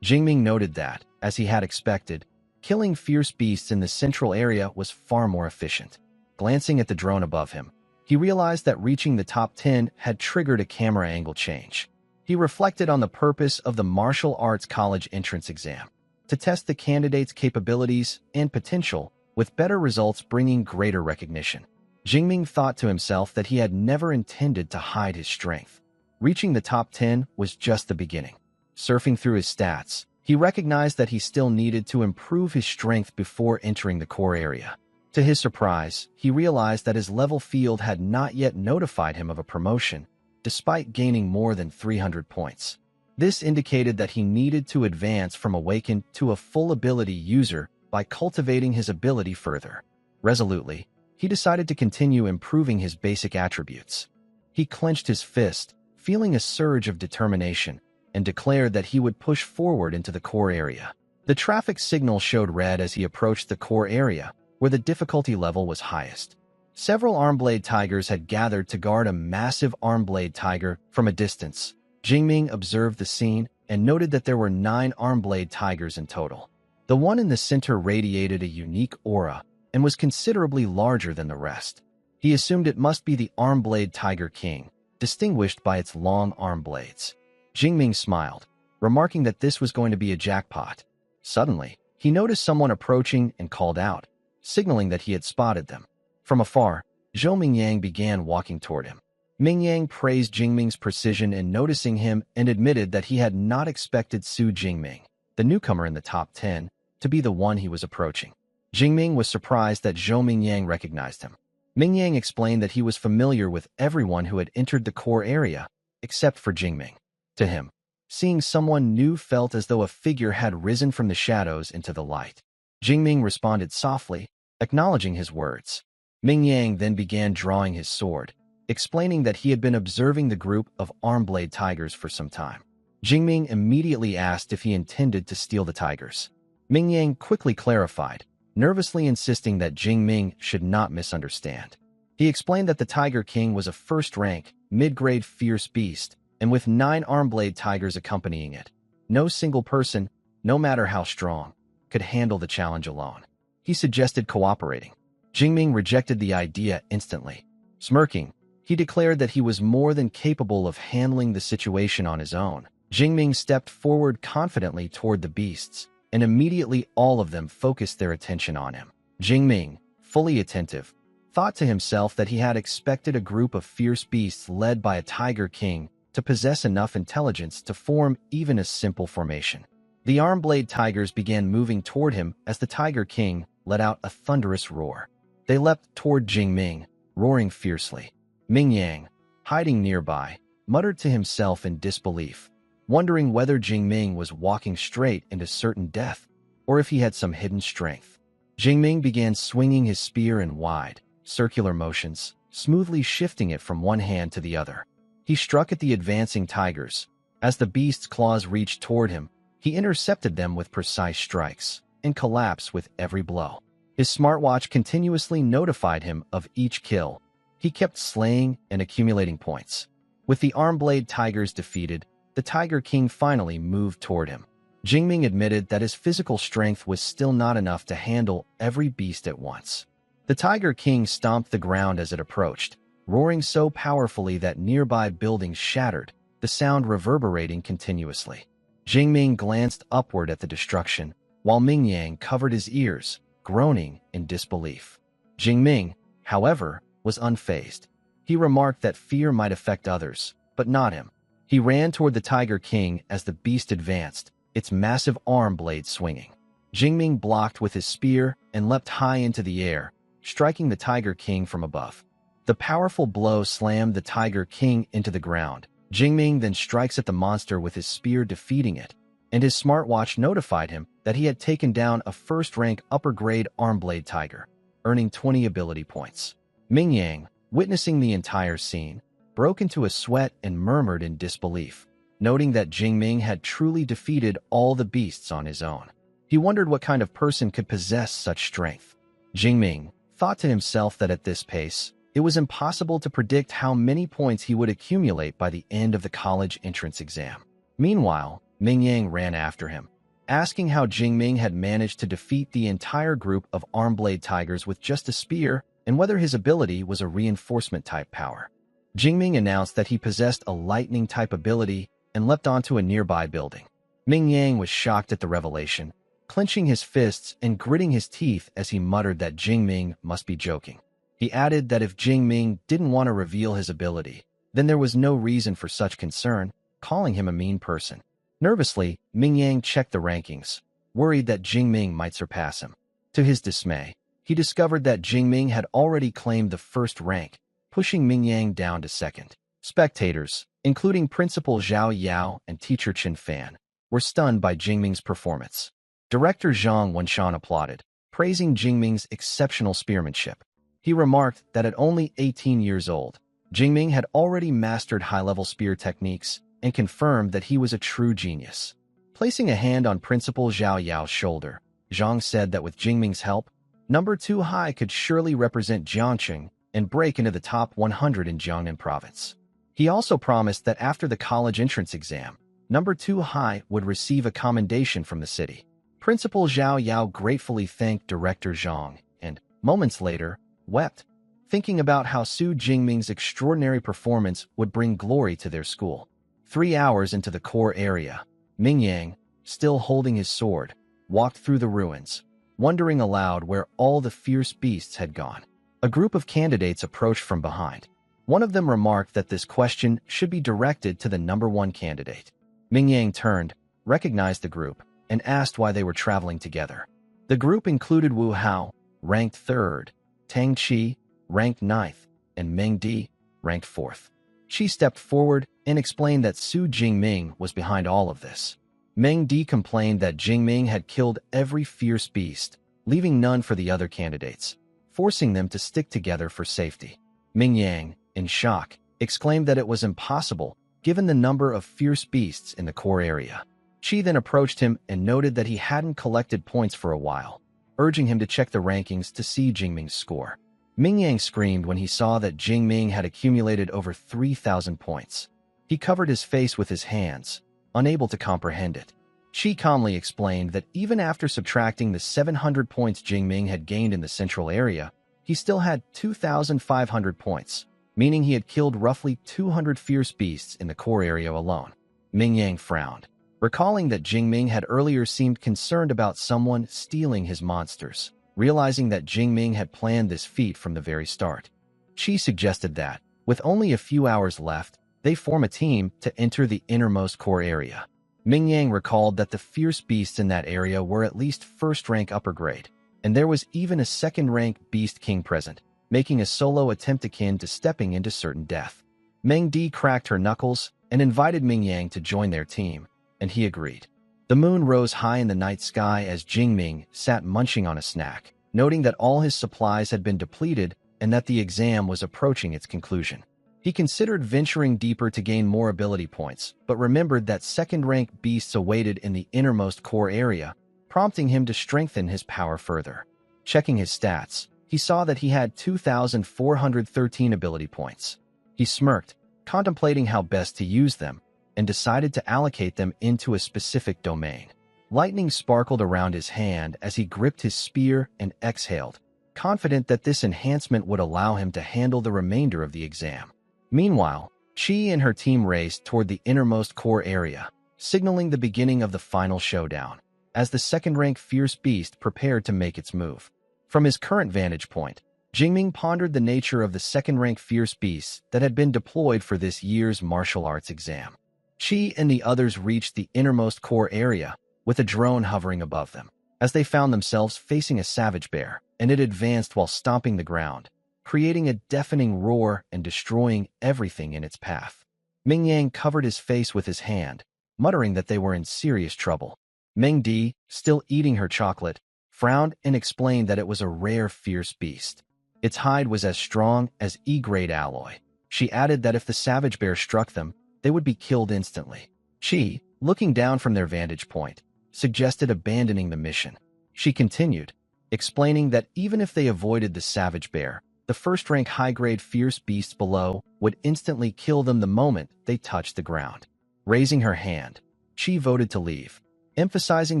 Jingming noted that, as he had expected, killing fierce beasts in the central area was far more efficient. Glancing at the drone above him, he realized that reaching the top 10 had triggered a camera angle change. He reflected on the purpose of the martial arts college entrance exam, to test the candidate's capabilities and potential, with better results bringing greater recognition. Jingming thought to himself that he had never intended to hide his strength. Reaching the top 10 was just the beginning. Surfing through his stats, he recognized that he still needed to improve his strength before entering the core area. To his surprise, he realized that his level field had not yet notified him of a promotion, despite gaining more than 300 points. This indicated that he needed to advance from awakened to a full ability user by cultivating his ability further. Resolutely, he decided to continue improving his basic attributes. He clenched his fist, feeling a surge of determination, and declared that he would push forward into the core area. The traffic signal showed red as he approached the core area, where the difficulty level was highest. Several Armblade Tigers had gathered to guard a massive Armblade Tiger from a distance. Jingming observed the scene and noted that there were 9 Armblade Tigers in total. The one in the center radiated a unique aura and was considerably larger than the rest. He assumed it must be the Armblade Tiger King, distinguished by its long arm blades. Jingming smiled, remarking that this was going to be a jackpot. Suddenly, he noticed someone approaching and called out, signaling that he had spotted them. From afar, Zhou Mingyang began walking toward him. Mingyang praised Jingming's precision in noticing him and admitted that he had not expected Su Jingming, the newcomer in the top 10, to be the one he was approaching. Jingming was surprised that Zhou Mingyang recognized him. Mingyang explained that he was familiar with everyone who had entered the core area, except for Jingming. To him, seeing someone new felt as though a figure had risen from the shadows into the light. Jingming responded softly, acknowledging his words. Mingyang then began drawing his sword, explaining that he had been observing the group of Armblade Tigers for some time. Jingming immediately asked if he intended to steal the tigers. Mingyang quickly clarified, nervously insisting that Jingming should not misunderstand. He explained that the Tiger King was a first-rank, mid-grade fierce beast, and with 9 Armblade Tigers accompanying it, no single person, no matter how strong, could handle the challenge alone. He suggested cooperating. Jingming rejected the idea instantly. Smirking, he declared that he was more than capable of handling the situation on his own. Jingming stepped forward confidently toward the beasts, and immediately all of them focused their attention on him. Jingming, fully attentive, thought to himself that he had expected a group of fierce beasts led by a Tiger King to possess enough intelligence to form even a simple formation. The Armblade Tigers began moving toward him as the Tiger King let out a thunderous roar. They leapt toward Jingming, roaring fiercely. Mingyang, hiding nearby, muttered to himself in disbelief, wondering whether Jingming was walking straight into certain death, or if he had some hidden strength. Jingming began swinging his spear in wide, circular motions, smoothly shifting it from one hand to the other. He struck at the advancing tigers. As the beast's claws reached toward him, he intercepted them with precise strikes, and collapsed with every blow. His smartwatch continuously notified him of each kill. He kept slaying and accumulating points. With the Armblade Tigers defeated, the Tiger King finally moved toward him. Jingming admitted that his physical strength was still not enough to handle every beast at once. The Tiger King stomped the ground as it approached, roaring so powerfully that nearby buildings shattered, the sound reverberating continuously. Jingming glanced upward at the destruction, while Mingyang covered his ears, groaning in disbelief. Jingming, however, was unfazed. He remarked that fear might affect others, but not him. He ran toward the Tiger King as the beast advanced, its massive arm blade swinging. Jingming blocked with his spear and leapt high into the air, striking the Tiger King from above. The powerful blow slammed the Tiger King into the ground. Jingming then strikes at the monster with his spear, defeating it, and his smartwatch notified him that he had taken down a first-rank upper-grade arm-blade tiger, earning 20 ability points. Ming Yang, witnessing the entire scene, broke into a sweat and murmured in disbelief, noting that Jingming had truly defeated all the beasts on his own. He wondered what kind of person could possess such strength. Jingming thought to himself that at this pace, it was impossible to predict how many points he would accumulate by the end of the college entrance exam. Meanwhile, Ming Yang ran after him, asking how Jingming had managed to defeat the entire group of arm-blade tigers with just a spear and whether his ability was a reinforcement-type power. Jingming announced that he possessed a lightning-type ability and leapt onto a nearby building. Ming Yang was shocked at the revelation, clenching his fists and gritting his teeth as he muttered that Jingming must be joking. He added that if Jingming didn't want to reveal his ability, then there was no reason for such concern, calling him a mean person. Nervously, Ming Yang checked the rankings, worried that Jingming might surpass him. To his dismay, he discovered that Jingming had already claimed the first rank, pushing Ming Yang down to second. Spectators, including Principal Zhao Yao and Teacher Chen Fan, were stunned by Jingming's performance. Director Zhang Wenshan applauded, praising Jingming's exceptional spearmanship. He remarked that at only 18 years old, Jingming had already mastered high-level spear techniques and confirmed that he was a true genius. Placing a hand on Principal Zhao Yao's shoulder, Zhang said that with Jingming's help, number 2 High could surely represent Jiangxing and break into the top 100 in Jiangnan province. He also promised that after the college entrance exam, number 2 High would receive a commendation from the city. Principal Zhao Yao gratefully thanked Director Zhang and, moments later, wept, thinking about how Su Jingming's extraordinary performance would bring glory to their school. 3 hours into the core area, Ming Yang, still holding his sword, walked through the ruins, wondering aloud where all the fierce beasts had gone. A group of candidates approached from behind. One of them remarked that this question should be directed to the number 1 candidate. Ming Yang turned, recognized the group, and asked why they were traveling together. The group included Wu Hao, ranked 3rd, Tang Qi, ranked 9th, and Meng Di, ranked 4th. Qi stepped forward and explained that Su Jingming was behind all of this. Meng Di complained that Jingming had killed every fierce beast, leaving none for the other candidates, forcing them to stick together for safety. Ming Yang, in shock, exclaimed that it was impossible, given the number of fierce beasts in the core area. Qi then approached him and noted that he hadn't collected points for a while, urging him to check the rankings to see Jingming's score. Ming Yang screamed when he saw that Jingming had accumulated over 3,000 points. He covered his face with his hands, unable to comprehend it. Qi calmly explained that even after subtracting the 700 points Jingming had gained in the central area, he still had 2,500 points, meaning he had killed roughly 200 fierce beasts in the core area alone. Ming Yang frowned, recalling that Jingming had earlier seemed concerned about someone stealing his monsters, realizing that Jingming had planned this feat from the very start. Qi suggested that, with only a few hours left, they form a team to enter the innermost core area. Ming Yang recalled that the fierce beasts in that area were at least first-rank upper grade, and there was even a second-rank beast king present, making a solo attempt akin to stepping into certain death. Meng Di cracked her knuckles and invited Ming Yang to join their team, and he agreed. The moon rose high in the night sky as Jingming sat munching on a snack, noting that all his supplies had been depleted and that the exam was approaching its conclusion. He considered venturing deeper to gain more ability points, but remembered that second-rank beasts awaited in the innermost core area, prompting him to strengthen his power further. Checking his stats, he saw that he had 2,413 ability points. He smirked, contemplating how best to use them, and decided to allocate them into a specific domain. Lightning sparkled around his hand as he gripped his spear and exhaled, confident that this enhancement would allow him to handle the remainder of the exam. Meanwhile, Qi and her team raced toward the innermost core area, signaling the beginning of the final showdown, as the second-rank fierce beast prepared to make its move. From his current vantage point, Jingming pondered the nature of the second-rank fierce beasts that had been deployed for this year's martial arts exam. Qi and the others reached the innermost core area, with a drone hovering above them, as they found themselves facing a savage bear, and it advanced while stomping the ground, creating a deafening roar and destroying everything in its path. Ming Yang covered his face with his hand, muttering that they were in serious trouble. Ming Di, still eating her chocolate, frowned and explained that it was a rare fierce beast. Its hide was as strong as E-grade alloy. She added that if the savage bear struck them, they would be killed instantly. Chi, looking down from their vantage point, suggested abandoning the mission. She continued, explaining that even if they avoided the savage bear, the first-rank high-grade fierce beasts below would instantly kill them the moment they touched the ground. Raising her hand, Chi voted to leave, emphasizing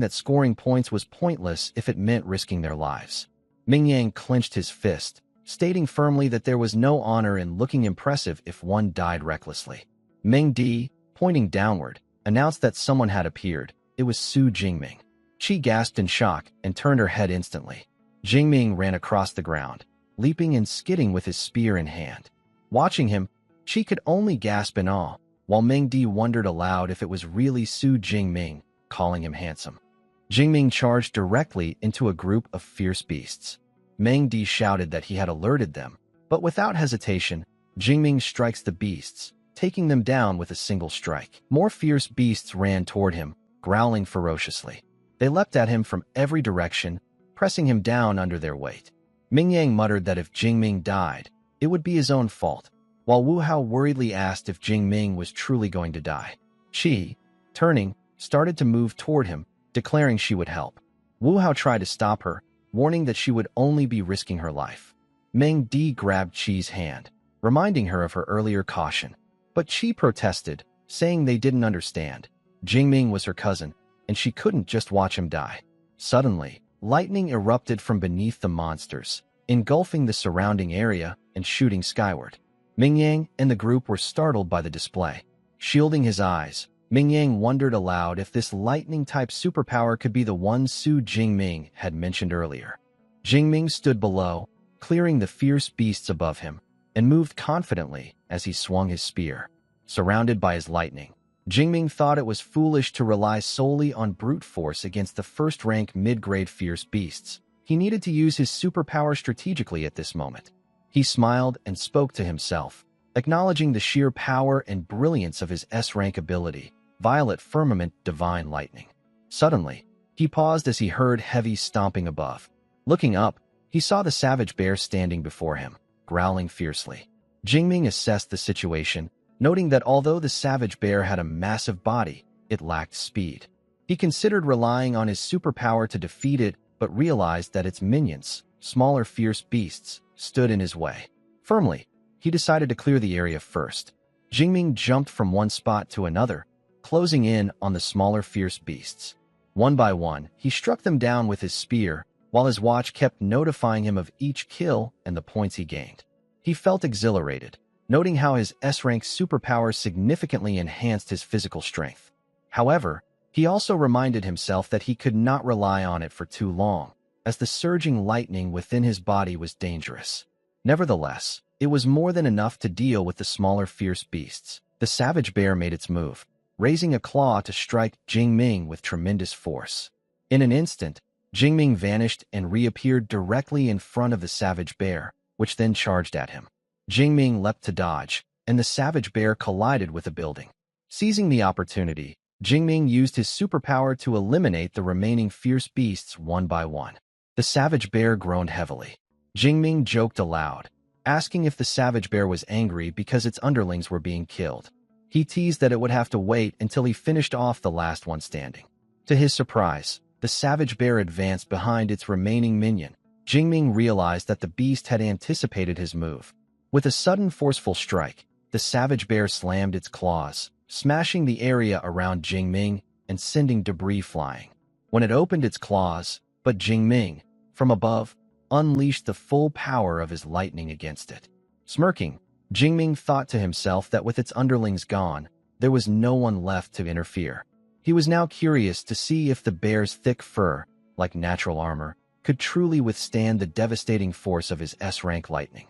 that scoring points was pointless if it meant risking their lives. Ming Yang clenched his fist, stating firmly that there was no honor in looking impressive if one died recklessly. Ming Di, pointing downward, announced that someone had appeared. It was Su Jingming. She gasped in shock and turned her head instantly. Jingming ran across the ground, leaping and skidding with his spear in hand. Watching him, she could only gasp in awe, while Ming Di wondered aloud if it was really Su Jingming, calling him handsome. Jingming charged directly into a group of fierce beasts. Ming Di shouted that he had alerted them, but without hesitation, Jingming strikes the beasts, taking them down with a single strike. More fierce beasts ran toward him, growling ferociously. They leapt at him from every direction, pressing him down under their weight. Ming Yang muttered that if Jingming died, it would be his own fault, while Wu Hao worriedly asked if Jingming was truly going to die. She, turning, started to move toward him, declaring she would help. Wu Hao tried to stop her, warning that she would only be risking her life. Ming Di grabbed Chi's hand, reminding her of her earlier caution. But Chi protested, saying they didn't understand. Jingming was her cousin, and she couldn't just watch him die. Suddenly, lightning erupted from beneath the monsters, engulfing the surrounding area and shooting skyward. Ming Yang and the group were startled by the display. Shielding his eyes, Ming Yang wondered aloud if this lightning-type superpower could be the one Su Jingming had mentioned earlier. Jingming stood below, clearing the fierce beasts above him, and moved confidently as he swung his spear. Surrounded by his lightning, Jingming thought it was foolish to rely solely on brute force against the first-rank mid-grade fierce beasts. He needed to use his superpower strategically at this moment. He smiled and spoke to himself, acknowledging the sheer power and brilliance of his S-rank ability, Violet Firmament Divine Lightning. Suddenly, he paused as he heard heavy stomping above. Looking up, he saw the savage bear standing before him, growling fiercely. Jingming assessed the situation, noting that although the savage bear had a massive body, it lacked speed. He considered relying on his superpower to defeat it, but realized that its minions, smaller fierce beasts, stood in his way. Firmly, he decided to clear the area first. Jingming jumped from one spot to another, closing in on the smaller fierce beasts. One by one, he struck them down with his spear, while his watch kept notifying him of each kill and the points he gained. He felt exhilarated, noting how his S-rank superpower significantly enhanced his physical strength. However, he also reminded himself that he could not rely on it for too long, as the surging lightning within his body was dangerous. Nevertheless, it was more than enough to deal with the smaller fierce beasts. The savage bear made its move, raising a claw to strike Jingming with tremendous force. In an instant, Jingming vanished and reappeared directly in front of the savage bear, which then charged at him. Jingming leapt to dodge, and the savage bear collided with a building. Seizing the opportunity, Jingming used his superpower to eliminate the remaining fierce beasts one by one. The savage bear groaned heavily. Jingming joked aloud, asking if the savage bear was angry because its underlings were being killed. He teased that it would have to wait until he finished off the last one standing. To his surprise, the savage bear advanced behind its remaining minion. Jingming realized that the beast had anticipated his move. With a sudden forceful strike, the savage bear slammed its claws, smashing the area around Jingming and sending debris flying. When it opened its claws, but Jingming, from above, unleashed the full power of his lightning against it. Smirking, Jingming thought to himself that with its underlings gone, there was no one left to interfere. He was now curious to see if the bear's thick fur, like natural armor, could truly withstand the devastating force of his S-rank lightning.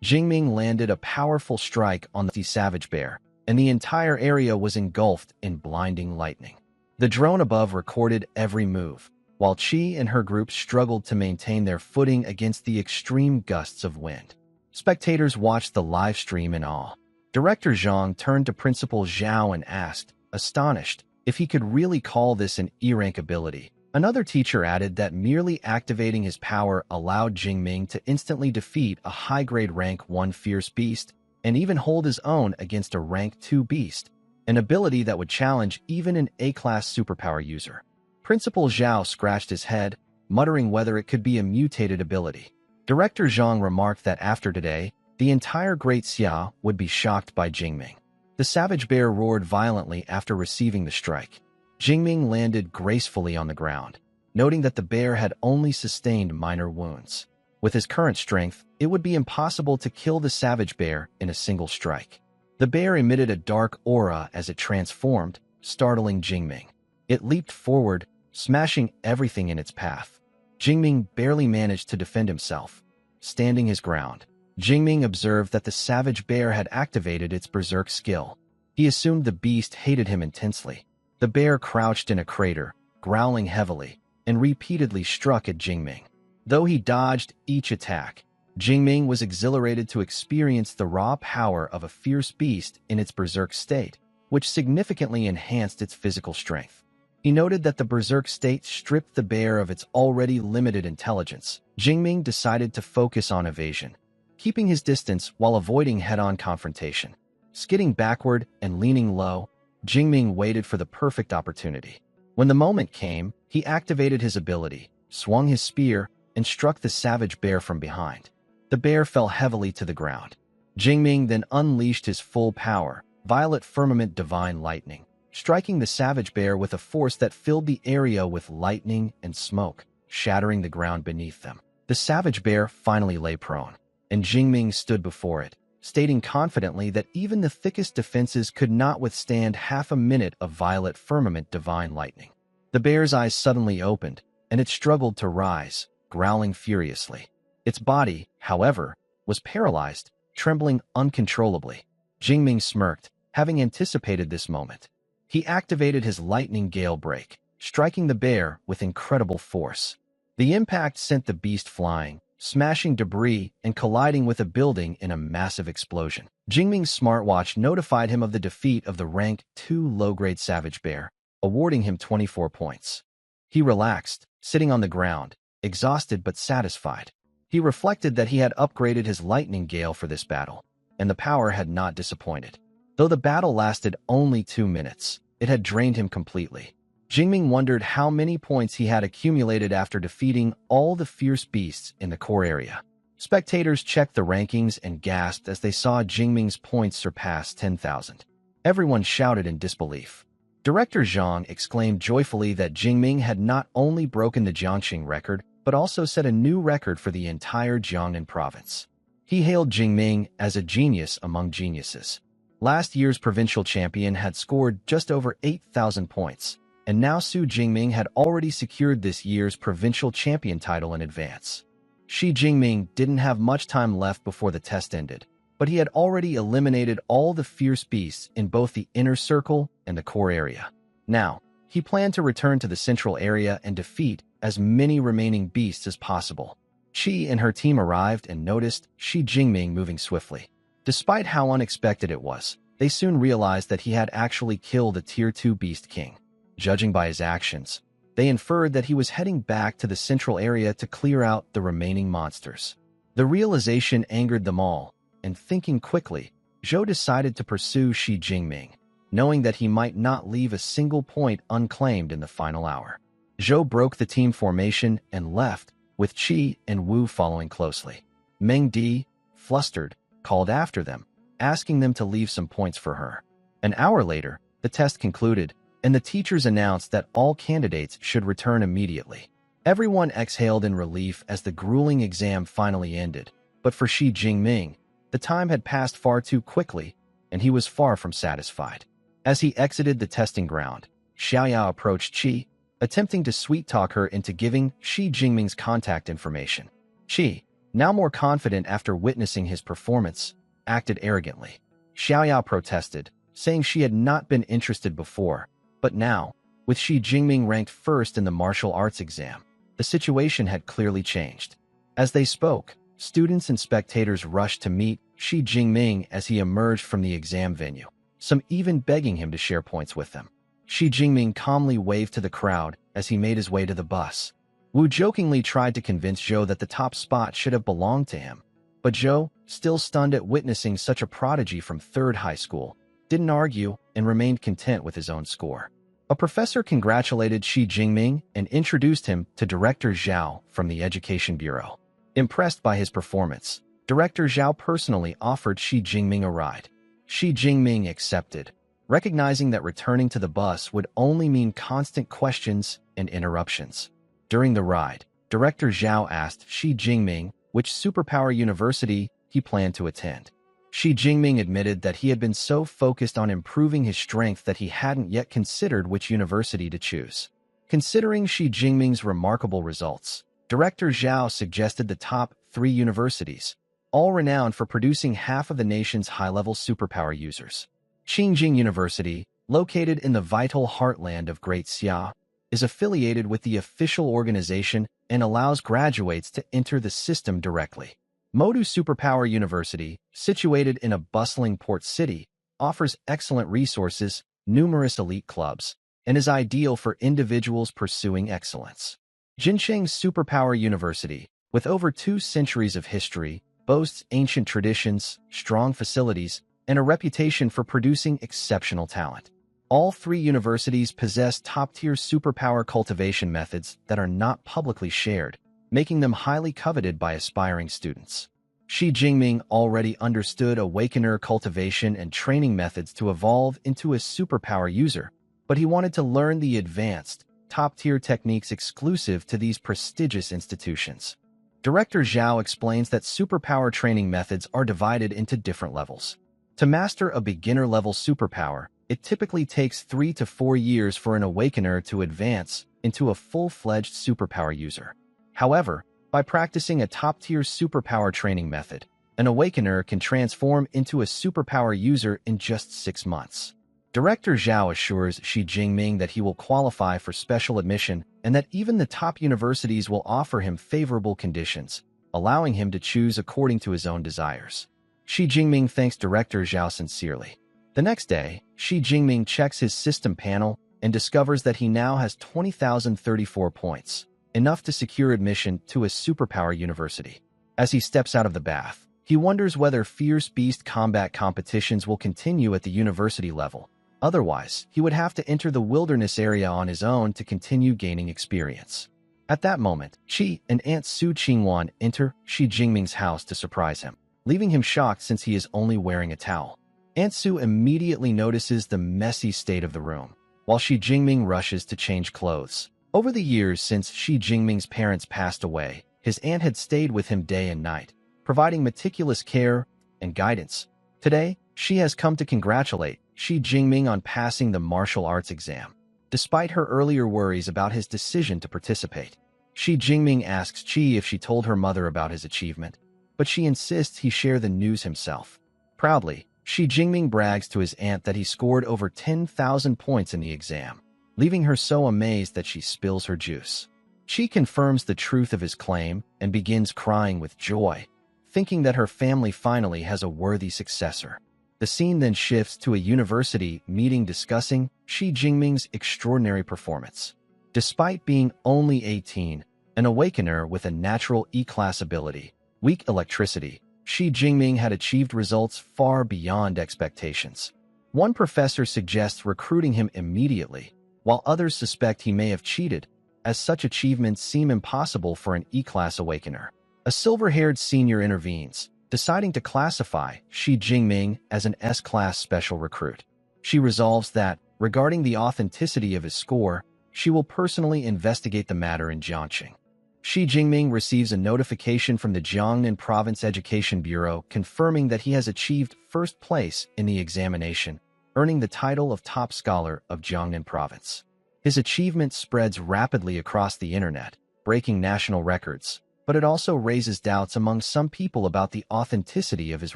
Jingming landed a powerful strike on the savage bear, and the entire area was engulfed in blinding lightning. The drone above recorded every move, while Chi and her group struggled to maintain their footing against the extreme gusts of wind. Spectators watched the live stream in awe. Director Zhang turned to Principal Zhao and asked, astonished, if he could really call this an E-rank ability. Another teacher added that merely activating his power allowed Jingming to instantly defeat a high-grade rank 1 fierce beast and even hold his own against a rank 2 beast, an ability that would challenge even an A-class superpower user. Principal Zhao scratched his head, muttering whether it could be a mutated ability. Director Zhang remarked that after today, the entire Great Xia would be shocked by Jingming. The savage bear roared violently after receiving the strike. Jingming landed gracefully on the ground, noting that the bear had only sustained minor wounds. With his current strength, it would be impossible to kill the savage bear in a single strike. The bear emitted a dark aura as it transformed, startling Jingming. It leaped forward, smashing everything in its path. Jingming barely managed to defend himself. Standing his ground, Jingming observed that the savage bear had activated its berserk skill. He assumed the beast hated him intensely. The bear crouched in a crater, growling heavily, and repeatedly struck at Jingming. Though he dodged each attack, Jingming was exhilarated to experience the raw power of a fierce beast in its berserk state, which significantly enhanced its physical strength. He noted that the berserk state stripped the bear of its already limited intelligence. Jingming decided to focus on evasion, keeping his distance while avoiding head-on confrontation. Skidding backward and leaning low, Jingming waited for the perfect opportunity. When the moment came, he activated his ability, swung his spear, and struck the savage bear from behind. The bear fell heavily to the ground. Jingming then unleashed his full power, Violet Firmament Divine Lightning, striking the savage bear with a force that filled the area with lightning and smoke, shattering the ground beneath them. The savage bear finally lay prone, and Jingming stood before it, stating confidently that even the thickest defenses could not withstand half a minute of Violet Firmament Divine Lightning. The bear's eyes suddenly opened, and it struggled to rise, growling furiously. Its body, however, was paralyzed, trembling uncontrollably. Jingming smirked, having anticipated this moment. He activated his Lightning Gale Break, striking the bear with incredible force. The impact sent the beast flying, smashing debris and colliding with a building in a massive explosion. Jingming's smartwatch notified him of the defeat of the rank 2 low-grade savage bear, awarding him 24 points. He relaxed, sitting on the ground, exhausted but satisfied. He reflected that he had upgraded his Lightning Gale for this battle, and the power had not disappointed. Though the battle lasted only 2 minutes, it had drained him completely. Jingming wondered how many points he had accumulated after defeating all the fierce beasts in the core area. Spectators checked the rankings and gasped as they saw Jingming's points surpass 10,000. Everyone shouted in disbelief. Director Zhang exclaimed joyfully that Jingming had not only broken the Jiangxing record, but also set a new record for the entire Jiangnan province. He hailed Jingming as a genius among geniuses. Last year's provincial champion had scored just over 8,000 points, and now Su Jingming had already secured this year's provincial champion title in advance. Shi Jingming didn't have much time left before the test ended, but he had already eliminated all the fierce beasts in both the inner circle and the core area. Now, he planned to return to the central area and defeat as many remaining beasts as possible. Qi and her team arrived and noticed Shi Jingming moving swiftly. Despite how unexpected it was, they soon realized that he had actually killed a Tier 2 Beast King. Judging by his actions, they inferred that he was heading back to the central area to clear out the remaining monsters. The realization angered them all, and thinking quickly, Zhou decided to pursue Shi Jingming, knowing that he might not leave a single point unclaimed in the final hour. Zhou broke the team formation and left, with Qi and Wu following closely. Meng Di, flustered, called after them, asking them to leave some points for her. An hour later, the test concluded, and the teachers announced that all candidates should return immediately. Everyone exhaled in relief as the grueling exam finally ended, but for Shi Jingming, the time had passed far too quickly, and he was far from satisfied. As he exited the testing ground, Xiaoyao approached Qi, attempting to sweet-talk her into giving Shi Jingming's contact information. Qi, now more confident after witnessing his performance, acted arrogantly. Xiaoyao protested, saying she had not been interested before, but now, with Shi Jingming ranked first in the martial arts exam, the situation had clearly changed. As they spoke, students and spectators rushed to meet Shi Jingming as he emerged from the exam venue, some even begging him to share points with them. Xi Jinping calmly waved to the crowd as he made his way to the bus. Wu jokingly tried to convince Zhou that the top spot should have belonged to him. But Zhou, still stunned at witnessing such a prodigy from third high school, didn't argue and remained content with his own score. A professor congratulated Xi Jinping and introduced him to Director Zhao from the Education Bureau. Impressed by his performance, Director Zhao personally offered Xi Jinping a ride. Xi Jinping accepted, recognizing that returning to the bus would only mean constant questions and interruptions. During the ride, Director Zhao asked Xi Jinping which superpower university he planned to attend. Xi Jinping admitted that he had been so focused on improving his strength that he hadn't yet considered which university to choose. Considering Xi Jinping's remarkable results, Director Zhao suggested the top 3 universities, all renowned for producing half of the nation's high-level superpower users. Qingjing University, located in the vital heartland of Great Xia, is affiliated with the official organization and allows graduates to enter the system directly. Modu Superpower University, situated in a bustling port city, offers excellent resources, numerous elite clubs, and is ideal for individuals pursuing excellence. Jincheng Superpower University, with over 2 centuries of history, boasts ancient traditions, strong facilities, and a reputation for producing exceptional talent. All 3 universities possess top-tier superpower cultivation methods that are not publicly shared, making them highly coveted by aspiring students. Xi Jinping already understood awakener cultivation and training methods to evolve into a superpower user, but he wanted to learn the advanced, top-tier techniques exclusive to these prestigious institutions. Director Zhao explains that superpower training methods are divided into different levels. To master a beginner-level superpower, it typically takes 3 to 4 years for an awakener to advance into a full-fledged superpower user. However, by practicing a top-tier superpower training method, an awakener can transform into a superpower user in just 6 months. Director Zhao assures Xi Jinping that he will qualify for special admission and that even the top universities will offer him favorable conditions, allowing him to choose according to his own desires. Xi Jinping thanks Director Zhao sincerely. The next day, Xi Jinping checks his system panel and discovers that he now has 20,034 points, enough to secure admission to a superpower university. As he steps out of the bath, he wonders whether fierce beast combat competitions will continue at the university level. Otherwise, he would have to enter the wilderness area on his own to continue gaining experience. At that moment, Qi and Aunt Su Qingwan enter Xi Jinping's house to surprise him, leaving him shocked since he is only wearing a towel. Aunt Su immediately notices the messy state of the room, while Xi Jinping rushes to change clothes. Over the years since Xi Jinping's parents passed away, his aunt had stayed with him day and night, providing meticulous care and guidance. Today, she has come to congratulate Xi Jinping on passing the martial arts exam. Despite her earlier worries about his decision to participate, Xi Jinping asks Qi if she told her mother about his achievement, but she insists he share the news himself. Proudly, Xi Jinping brags to his aunt that he scored over 10,000 points in the exam, leaving her so amazed that she spills her juice. Qi confirms the truth of his claim and begins crying with joy, thinking that her family finally has a worthy successor. The scene then shifts to a university meeting discussing Xi Jinping's extraordinary performance. Despite being only 18, an awakener with a natural E-class ability, weak electricity, Xi Jinping had achieved results far beyond expectations. One professor suggests recruiting him immediately, while others suspect he may have cheated, as such achievements seem impossible for an E-class awakener. A silver-haired senior intervenes, deciding to classify Xi Jinping as an S-class special recruit. She resolves that, regarding the authenticity of his score, she will personally investigate the matter in Jiangxing. Xi Jinping receives a notification from the Jiangnan Province Education Bureau confirming that he has achieved first place in the examination, earning the title of top scholar of Jiangnan Province. His achievement spreads rapidly across the internet, breaking national records, but it also raises doubts among some people about the authenticity of his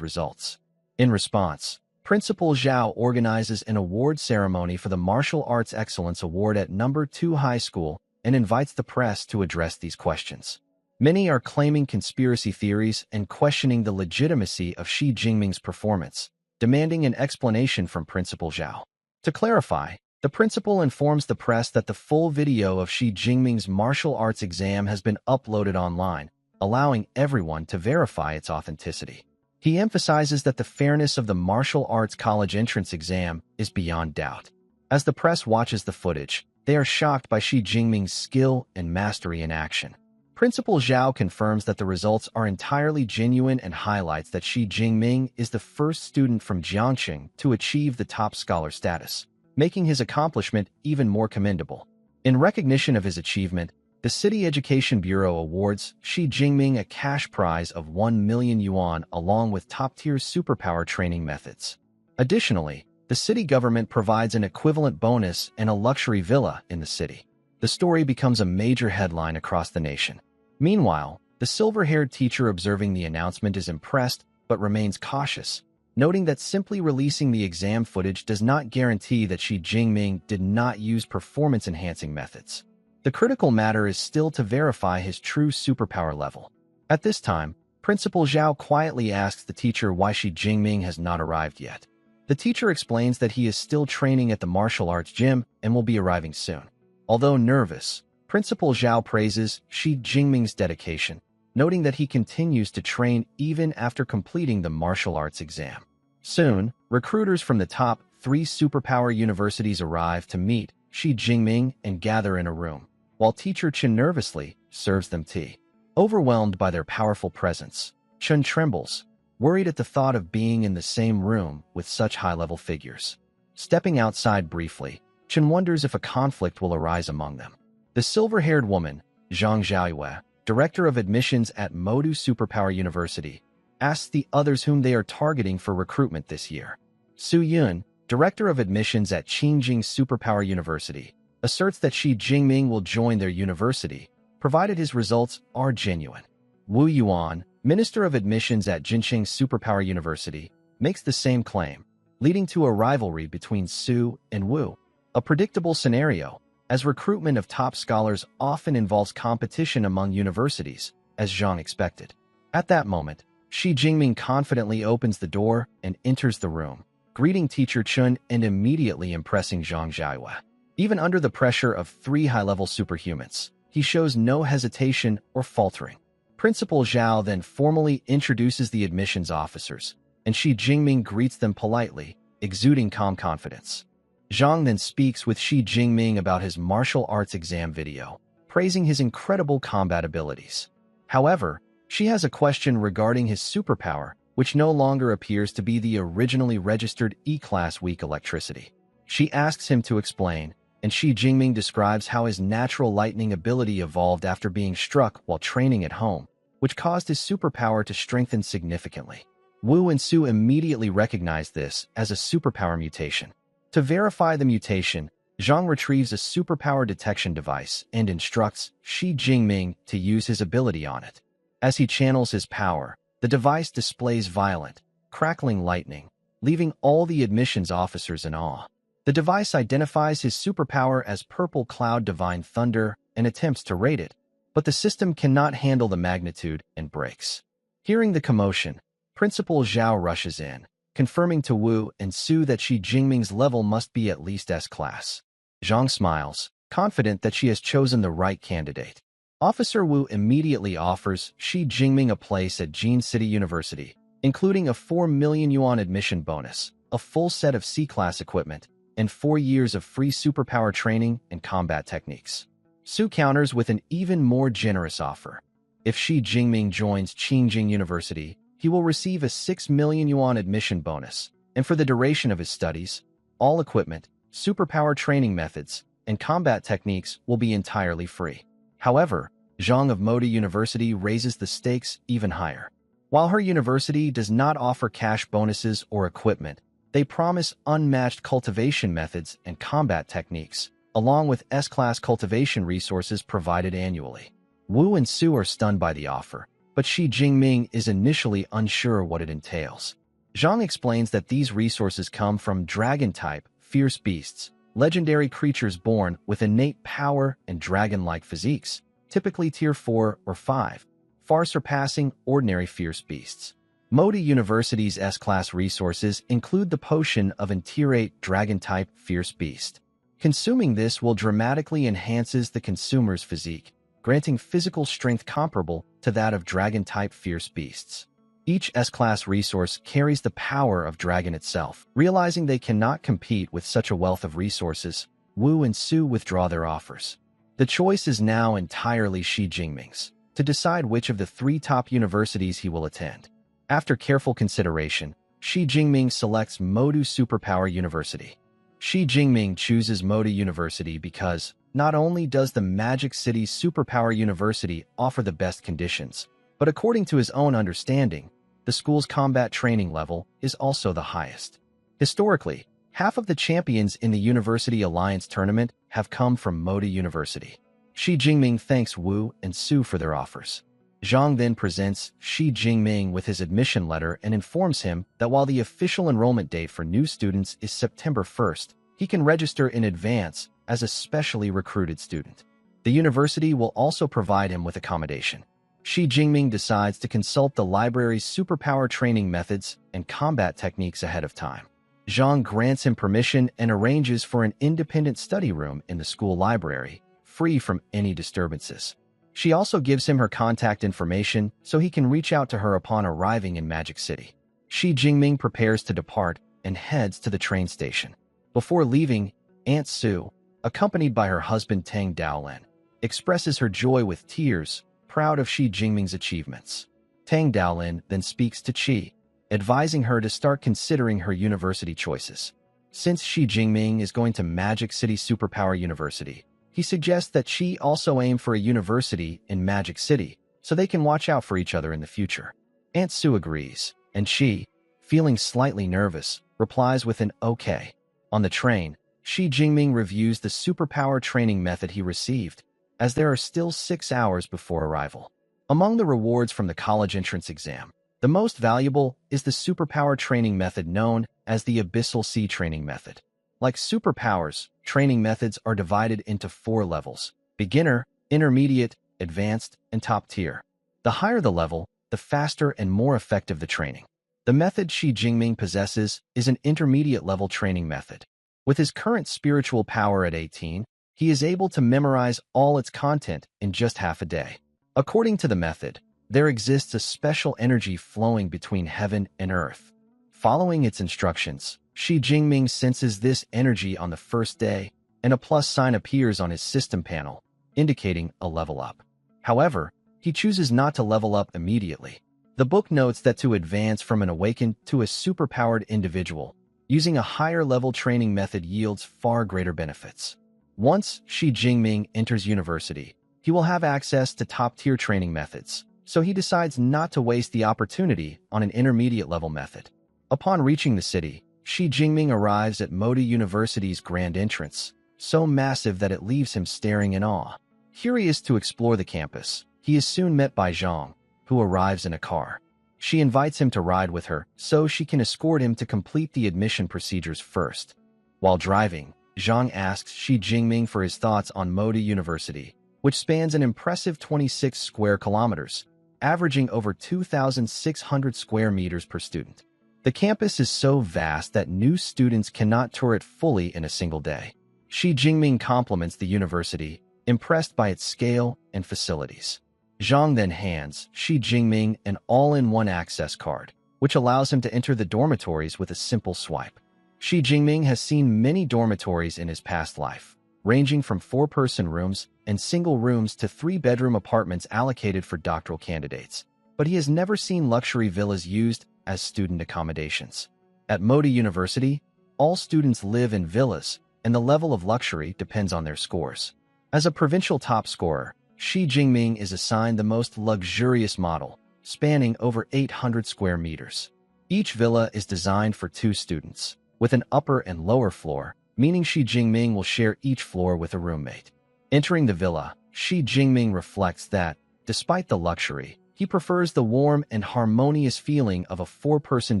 results. In response, Principal Zhao organizes an award ceremony for the Martial Arts Excellence Award at No. 2 High School and invites the press to address these questions. Many are claiming conspiracy theories and questioning the legitimacy of Xi Jinping's performance, demanding an explanation from Principal Zhao. To clarify, The principal informs the press that the full video of Shi Jingming's martial arts exam has been uploaded online, allowing everyone to verify its authenticity. He emphasizes that the fairness of the martial arts college entrance exam is beyond doubt. As the press watches the footage, they are shocked by Shi Jingming's skill and mastery in action. Principal Zhao confirms that the results are entirely genuine and highlights that Shi Jingming is the first student from Jiangxing to achieve the top scholar status, making his accomplishment even more commendable. In recognition of his achievement, the City Education Bureau awards Shi Jingming a cash prize of 1 million yuan along with top-tier superpower training methods. Additionally, the city government provides an equivalent bonus and a luxury villa in the city. The story becomes a major headline across the nation. Meanwhile, the silver-haired teacher observing the announcement is impressed but remains cautious, noting that simply releasing the exam footage does not guarantee that Shi Jingming did not use performance-enhancing methods. The critical matter is still to verify his true superpower level. At this time, Principal Zhao quietly asks the teacher why Shi Jingming has not arrived yet. The teacher explains that he is still training at the martial arts gym and will be arriving soon. Although nervous, Principal Zhao praises Shi Jingming's dedication, noting that he continues to train even after completing the martial arts exam. Soon, recruiters from the top 3 superpower universities arrive to meet Shi Jingming and gather in a room, while teacher Chen nervously serves them tea. Overwhelmed by their powerful presence, Chen trembles, worried at the thought of being in the same room with such high-level figures. Stepping outside briefly, Chen wonders if a conflict will arise among them. The silver-haired woman, Zhang Xiaoyue, director of admissions at Modu Superpower University, asks the others whom they are targeting for recruitment this year. Su Yun, director of admissions at Qingjing Superpower University, asserts that Shi Jingming will join their university, provided his results are genuine. Wu Yuan, minister of admissions at Jinqing Superpower University, makes the same claim, leading to a rivalry between Su and Wu. A predictable scenario, as recruitment of top scholars often involves competition among universities, as Zhang expected. At that moment, Shi Jingming confidently opens the door and enters the room, greeting teacher Chun and immediately impressing Zhang Xiaoyue. Even under the pressure of 3 high-level superhumans, he shows no hesitation or faltering. Principal Zhao then formally introduces the admissions officers, and Shi Jingming greets them politely, exuding calm confidence. Zhang then speaks with Shi Jingming about his martial arts exam video, praising his incredible combat abilities. However, she has a question regarding his superpower, which no longer appears to be the originally registered E-Class weak electricity. She asks him to explain, and Shi Jingming describes how his natural lightning ability evolved after being struck while training at home, which caused his superpower to strengthen significantly. Wu and Su immediately recognize this as a superpower mutation. To verify the mutation, Zhang retrieves a superpower detection device and instructs Shi Jingming to use his ability on it. As he channels his power, the device displays violent, crackling lightning, leaving all the admissions officers in awe. The device identifies his superpower as Purple Cloud Divine Thunder and attempts to rate it, but the system cannot handle the magnitude and breaks. Hearing the commotion, Principal Zhao rushes in, confirming to Wu and Su that Shi Jingming's level must be at least S-class. Zhang smiles, confident that she has chosen the right candidate. Officer Wu immediately offers Shi Jingming a place at Jin City University, including a 4 million yuan admission bonus, a full set of C-class equipment, and 4 years of free superpower training and combat techniques. Su counters with an even more generous offer. If Shi Jingming joins Qingjing University, he will receive a 6 million yuan admission bonus, and for the duration of his studies, all equipment, superpower training methods, and combat techniques will be entirely free. However, Zhang of Moda University raises the stakes even higher. While her university does not offer cash bonuses or equipment, they promise unmatched cultivation methods and combat techniques, along with S-class cultivation resources provided annually. Wu and Su are stunned by the offer, but Shi Jingming is initially unsure what it entails. Zhang explains that these resources come from dragon-type, fierce beasts, legendary creatures born with innate power and dragon-like physiques, typically Tier 4 or 5, far surpassing ordinary fierce beasts. Moda University's S-class resources include the potion of an Tier 8 dragon-type fierce beast. Consuming this will dramatically enhances the consumer's physique, granting physical strength comparable to that of dragon-type fierce beasts. Each S-class resource carries the power of dragon itself. Realizing they cannot compete with such a wealth of resources, Wu and Su withdraw their offers. The choice is now entirely Shi Jingming's to decide which of the 3 top universities he will attend. After careful consideration, Shi Jingming selects Modu Superpower University. Shi Jingming chooses Modu University because not only does the Magic City Superpower University offer the best conditions, but according to his own understanding, the school's combat training level is also the highest. Historically, half of the champions in the University Alliance tournament have come from Modu University. Shi Jingming thanks Wu and Su for their offers. Zhang then presents Shi Jingming with his admission letter and informs him that while the official enrollment date for new students is September 1st, he can register in advance as a specially recruited student. The university will also provide him with accommodation. Shi Jingming decides to consult the library's superpower training methods and combat techniques ahead of time. Zhang grants him permission and arranges for an independent study room in the school library, free from any disturbances. She also gives him her contact information so he can reach out to her upon arriving in Magic City. Shi Jingming prepares to depart and heads to the train station. Before leaving, Aunt Su, accompanied by her husband Tang Daolin, expresses her joy with tears, proud of Shi Jingming's achievements. Tang Daolin then speaks to Qi, advising her to start considering her university choices. Since Shi Jingming is going to Magic City Superpower University, he suggests that Qi also aim for a university in Magic City so they can watch out for each other in the future. Aunt Su agrees, and Qi, feeling slightly nervous, replies with an okay. On the train, Shi Jingming reviews the superpower training method he received, as there are still 6 hours before arrival. Among the rewards from the college entrance exam, the most valuable is the superpower training method known as the Abyssal Sea Training Method. Like superpowers, training methods are divided into 4 levels: beginner, intermediate, advanced, and top tier. The higher the level, the faster and more effective the training. The method Shi Jingming possesses is an intermediate level training method. With his current spiritual power at 18, he is able to memorize all its content in just half a day. According to the method, there exists a special energy flowing between heaven and earth. Following its instructions, Shi Jingming senses this energy on the first day, and a plus sign appears on his system panel, indicating a level up. However, he chooses not to level up immediately. The book notes that to advance from an awakened to a superpowered individual, using a higher level training method yields far greater benefits. Once Shi Jingming enters university, he will have access to top-tier training methods, so he decides not to waste the opportunity on an intermediate level method. Upon reaching the city, Shi Jingming arrives at Modu University's grand entrance, so massive that it leaves him staring in awe. Curious to explore the campus, he is soon met by Zhang, who arrives in a car. She invites him to ride with her so she can escort him to complete the admission procedures first. While driving, Zhang asks Shi Jingming for his thoughts on Modu University, which spans an impressive 26 square kilometers, averaging over 2,600 square meters per student. The campus is so vast that new students cannot tour it fully in a single day. Shi Jingming compliments the university, impressed by its scale and facilities. Zhang then hands Shi Jingming an all-in-one access card, which allows him to enter the dormitories with a simple swipe. Shi Jingming has seen many dormitories in his past life, ranging from 4-person rooms and single rooms to 3-bedroom apartments allocated for doctoral candidates, but he has never seen luxury villas used as student accommodations. At Modu University, all students live in villas, and the level of luxury depends on their scores. As a provincial top scorer, Shi Jingming is assigned the most luxurious model, spanning over 800 square meters. Each villa is designed for 2 students, with an upper and lower floor, meaning Shi Jingming will share each floor with a roommate. Entering the villa, Shi Jingming reflects that, despite the luxury, he prefers the warm and harmonious feeling of a 4-person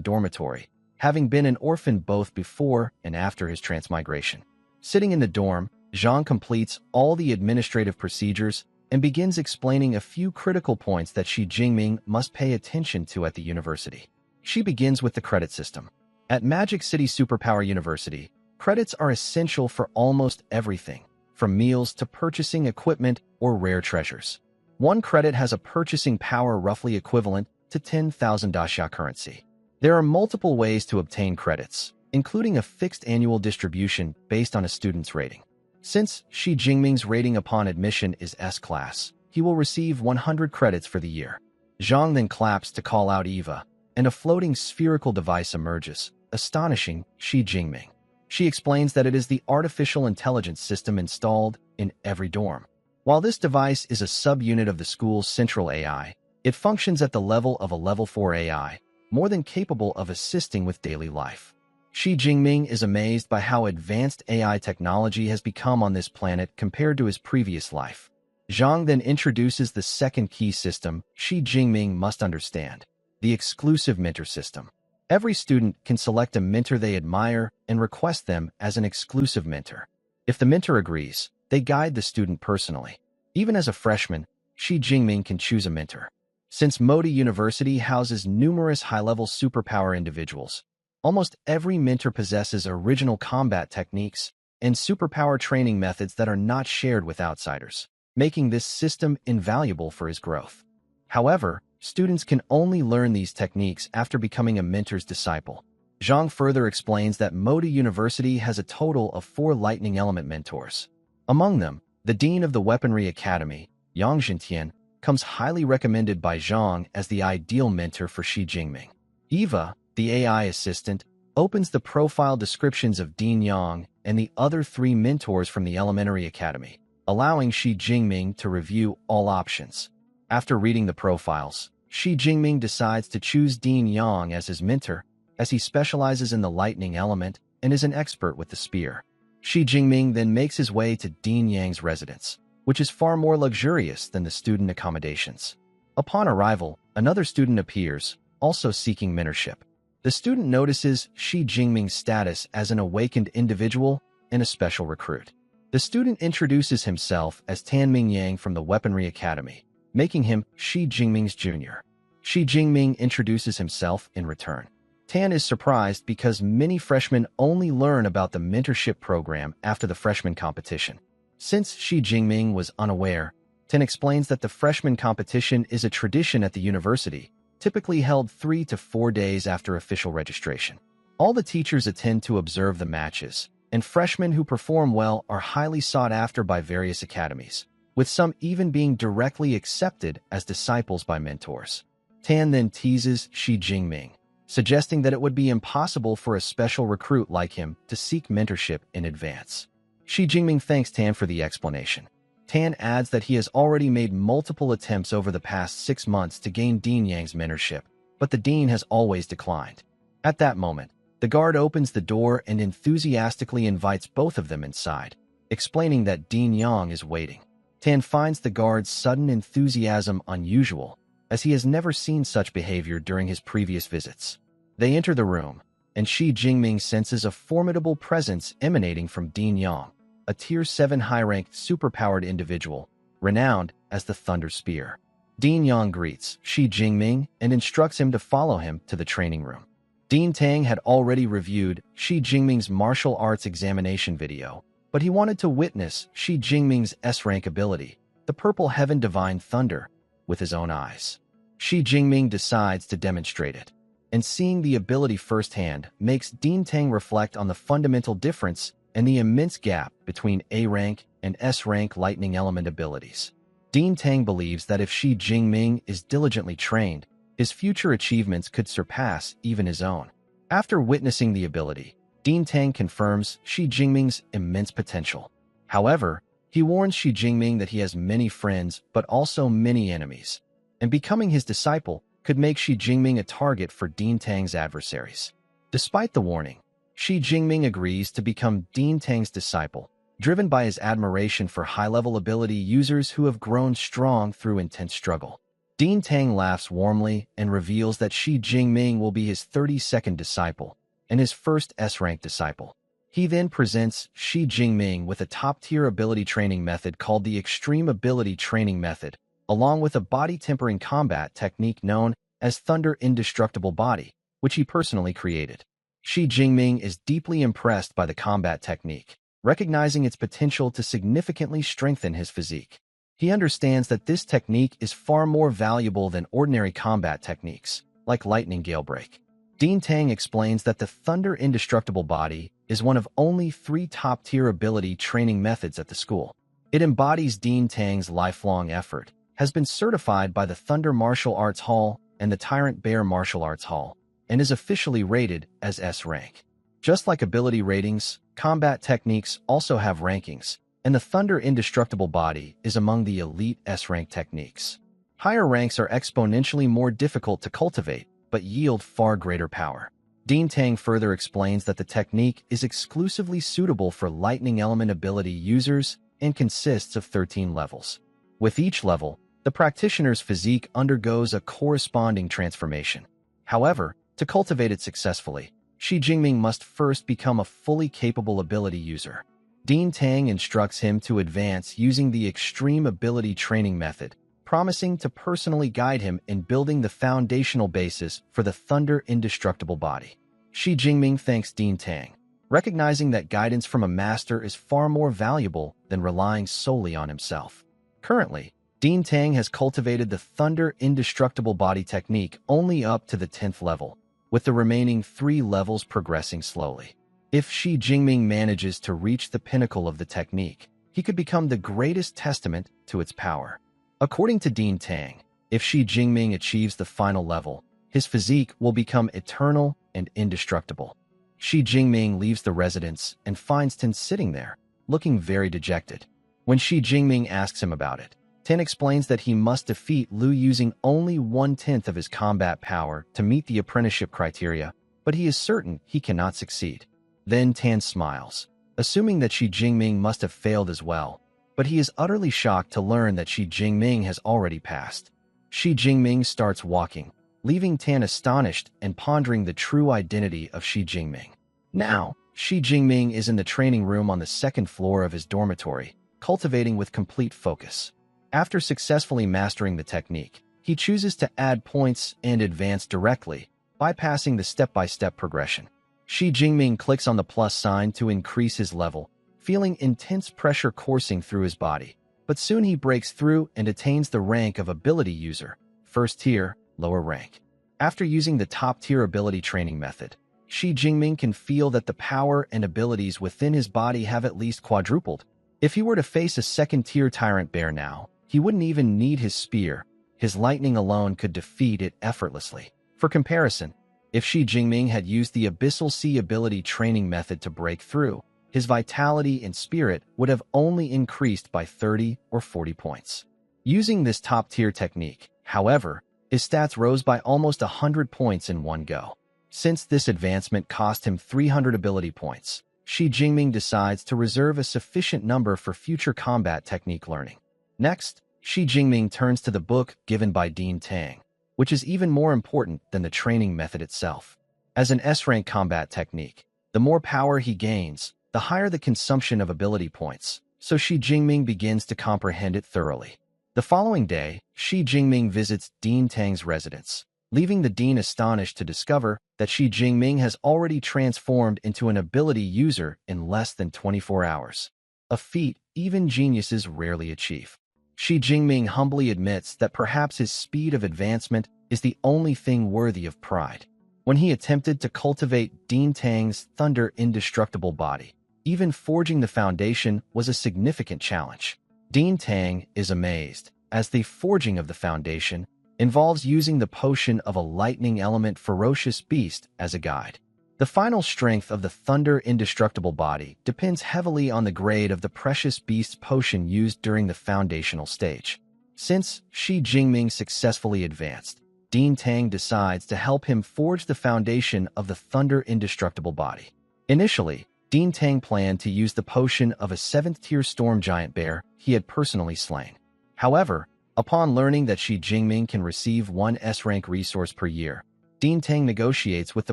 dormitory, having been an orphan both before and after his transmigration. Sitting in the dorm, Zhang completes all the administrative procedures and begins explaining a few critical points that Shi Jingming must pay attention to at the university. She begins with the credit system. At Magic City Superpower University, Credits are essential for almost everything, from meals to purchasing equipment or rare treasures. One credit has a purchasing power roughly equivalent to 10,000 daxia currency. There are multiple ways to obtain credits, including a fixed annual distribution based on a student's rating. Since Shi Jingming's rating upon admission is S-class, he will receive 100 credits for the year. Zhang then claps to call out Eva, and a floating spherical device emerges, astonishing Shi Jingming. She explains that it is the artificial intelligence system installed in every dorm. While this device is a subunit of the school's central AI, it functions at the level of a level 4 AI, more than capable of assisting with daily life. Shi Jingming is amazed by how advanced AI technology has become on this planet compared to his previous life. Zhang then introduces the second key system Shi Jingming must understand, the exclusive mentor system. Every student can select a mentor they admire and request them as an exclusive mentor. If the mentor agrees, they guide the student personally. Even as a freshman, Shi Jingming can choose a mentor. Since Modi University houses numerous high-level superpower individuals, almost every mentor possesses original combat techniques and superpower training methods that are not shared with outsiders, making this system invaluable for his growth. However, students can only learn these techniques after becoming a mentor's disciple. Zhang further explains that Modi University has a total of 4 lightning element mentors. Among them, the dean of the Weaponry Academy, Yang Xintian, comes highly recommended by Zhang as the ideal mentor for Shi Jingming. Eva, the AI assistant, opens the profile descriptions of Dean Yang and the other 3 mentors from the Elementary Academy, allowing Shi Jingming to review all options. After reading the profiles, Shi Jingming decides to choose Dean Yang as his mentor, as he specializes in the lightning element and is an expert with the spear. Shi Jingming then makes his way to Dean Yang's residence, which is far more luxurious than the student accommodations. Upon arrival, another student appears, also seeking mentorship. The student notices Shi Jingming's status as an awakened individual and a special recruit. The student introduces himself as Tan Mingyang from the Weaponry Academy, making him Shi Jingming's junior. Shi Jingming introduces himself in return. Tan is surprised because many freshmen only learn about the mentorship program after the freshman competition. Since Shi Jingming was unaware, Tan explains that the freshman competition is a tradition at the university, typically held 3 to 4 days after official registration. All the teachers attend to observe the matches, and freshmen who perform well are highly sought after by various academies, with some even being directly accepted as disciples by mentors. Tan then teases Shi Jingming, suggesting that it would be impossible for a special recruit like him to seek mentorship in advance. Shi Jingming thanks Tan for the explanation. Tan adds that he has already made multiple attempts over the past 6 months to gain Dean Yang's mentorship, but the dean has always declined. At that moment, the guard opens the door and enthusiastically invites both of them inside, explaining that Dean Yang is waiting. Tan finds the guard's sudden enthusiasm unusual, as he has never seen such behavior during his previous visits. They enter the room, and Shi Jingming senses a formidable presence emanating from Dean Yang, a Tier 7 high-ranked superpowered individual, renowned as the Thunder Spear. Dean Yang greets Shi Jingming and instructs him to follow him to the training room. Dean Tang had already reviewed Shi Jingming's martial arts examination video, but he wanted to witness Shi Jingming's S-rank ability, the Purple Heaven Divine Thunder, with his own eyes. Shi Jingming decides to demonstrate it, and seeing the ability firsthand makes Dean Tang reflect on the fundamental difference and the immense gap between A-rank and S-rank lightning element abilities. Dean Tang believes that if Shi Jingming is diligently trained, his future achievements could surpass even his own. After witnessing the ability, Dean Tang confirms Shi Jingming's immense potential. However, he warns Shi Jingming that he has many friends but also many enemies, and becoming his disciple could make Shi Jingming a target for Dean Tang's adversaries. Despite the warning, Shi Jingming agrees to become Dean Tang's disciple, driven by his admiration for high-level ability users who have grown strong through intense struggle. Dean Tang laughs warmly and reveals that Shi Jingming will be his 32nd disciple and his first S-rank disciple. He then presents Shi Jingming with a top-tier ability training method called the Extreme Ability Training Method, along with a body-tempering combat technique known as Thunder Indestructible Body, which he personally created. Shi Jingming is deeply impressed by the combat technique, recognizing its potential to significantly strengthen his physique. He understands that this technique is far more valuable than ordinary combat techniques, like lightning gale break. Dean Tang explains that the Thunder Indestructible Body is one of only 3 top-tier ability training methods at the school. It embodies Dean Tang's lifelong effort, has been certified by the Thunder Martial Arts Hall and the Tyrant Bear Martial Arts Hall, and is officially rated as S rank. Just like ability ratings, combat techniques also have rankings, and the Thunder Indestructible Body is among the elite S rank techniques. Higher ranks are exponentially more difficult to cultivate, but yield far greater power. Dean Tang further explains that the technique is exclusively suitable for lightning element ability users and consists of 13 levels. With each level, the practitioner's physique undergoes a corresponding transformation. However, to cultivate it successfully, Shi Jingming must first become a fully capable ability user. Dean Tang instructs him to advance using the Extreme Ability Training Method, promising to personally guide him in building the foundational basis for the Thunder Indestructible Body. Shi Jingming thanks Dean Tang, recognizing that guidance from a master is far more valuable than relying solely on himself. Currently, Dean Tang has cultivated the Thunder Indestructible Body technique only up to the 10th level, with the remaining 3 levels progressing slowly. If Shi Jingming manages to reach the pinnacle of the technique, he could become the greatest testament to its power. According to Dean Tang, if Shi Jingming achieves the final level, his physique will become eternal and indestructible. Shi Jingming leaves the residence and finds Tan sitting there, looking very dejected. When Shi Jingming asks him about it, Tan explains that he must defeat Lu using only 1/10 of his combat power to meet the apprenticeship criteria, but he is certain he cannot succeed. Then Tan smiles, assuming that Shi Jingming must have failed as well, but he is utterly shocked to learn that Shi Jingming has already passed. Shi Jingming starts walking, leaving Tan astonished and pondering the true identity of Shi Jingming. Now, Shi Jingming is in the training room on the 2nd floor of his dormitory, cultivating with complete focus. After successfully mastering the technique, he chooses to add points and advance directly, bypassing the step-by-step progression. Shi Jingming clicks on the plus sign to increase his level, feeling intense pressure coursing through his body, but soon he breaks through and attains the rank of ability user, 1st tier, lower rank. After using the top-tier ability training method, Shi Jingming can feel that the power and abilities within his body have at least quadrupled. If he were to face a 2nd-tier Tyrant Bear now, he wouldn't even need his spear. His lightning alone could defeat it effortlessly. For comparison, if Shi Jingming had used the Abyssal Sea ability training method to break through, his vitality and spirit would have only increased by 30 or 40 points. Using this top-tier technique, however, his stats rose by almost 100 points in one go. Since this advancement cost him 300 ability points, Shi Jingming decides to reserve a sufficient number for future combat technique learning. Next, Shi Jingming turns to the book given by Dean Tang, which is even more important than the training method itself. As an S-rank combat technique, the more power he gains, the higher the consumption of ability points, so Shi Jingming begins to comprehend it thoroughly. The following day, Shi Jingming visits Dean Tang's residence, leaving the dean astonished to discover that Shi Jingming has already transformed into an ability user in less than 24 hours, a feat even geniuses rarely achieve. Shi Jingming humbly admits that perhaps his speed of advancement is the only thing worthy of pride. When he attempted to cultivate Dean Tang's Thunder Indestructible Body, even forging the foundation was a significant challenge. Dean Tang is amazed, as the forging of the foundation involves using the potion of a lightning element ferocious beast as a guide. The final strength of the Thunder Indestructible Body depends heavily on the grade of the precious beast's potion used during the foundational stage. Since Shi Jingming successfully advanced, Dean Tang decides to help him forge the foundation of the Thunder Indestructible Body. Initially, Dean Tang planned to use the potion of a 7th-tier storm giant bear he had personally slain. However, upon learning that Shi Jingming can receive 1 S-rank resource per year, Dean Tang negotiates with the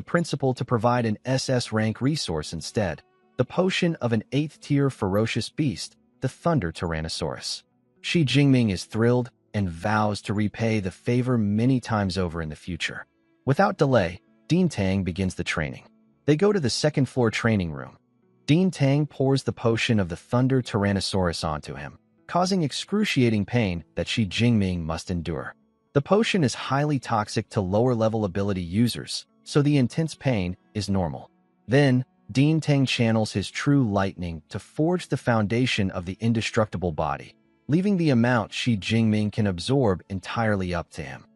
principal to provide an SS-rank resource instead, the potion of an 8th-tier ferocious beast, the Thunder Tyrannosaurus. Shi Jingming is thrilled and vows to repay the favor many times over in the future. Without delay, Dean Tang begins the training. They go to the second-floor training room. Dean Tang pours the potion of the Thunder Tyrannosaurus onto him, causing excruciating pain that Shi Jingming must endure. The potion is highly toxic to lower-level ability users, so the intense pain is normal. Then, Dean Tang channels his true lightning to forge the foundation of the indestructible body, leaving the amount Shi Jingming can absorb entirely up to him.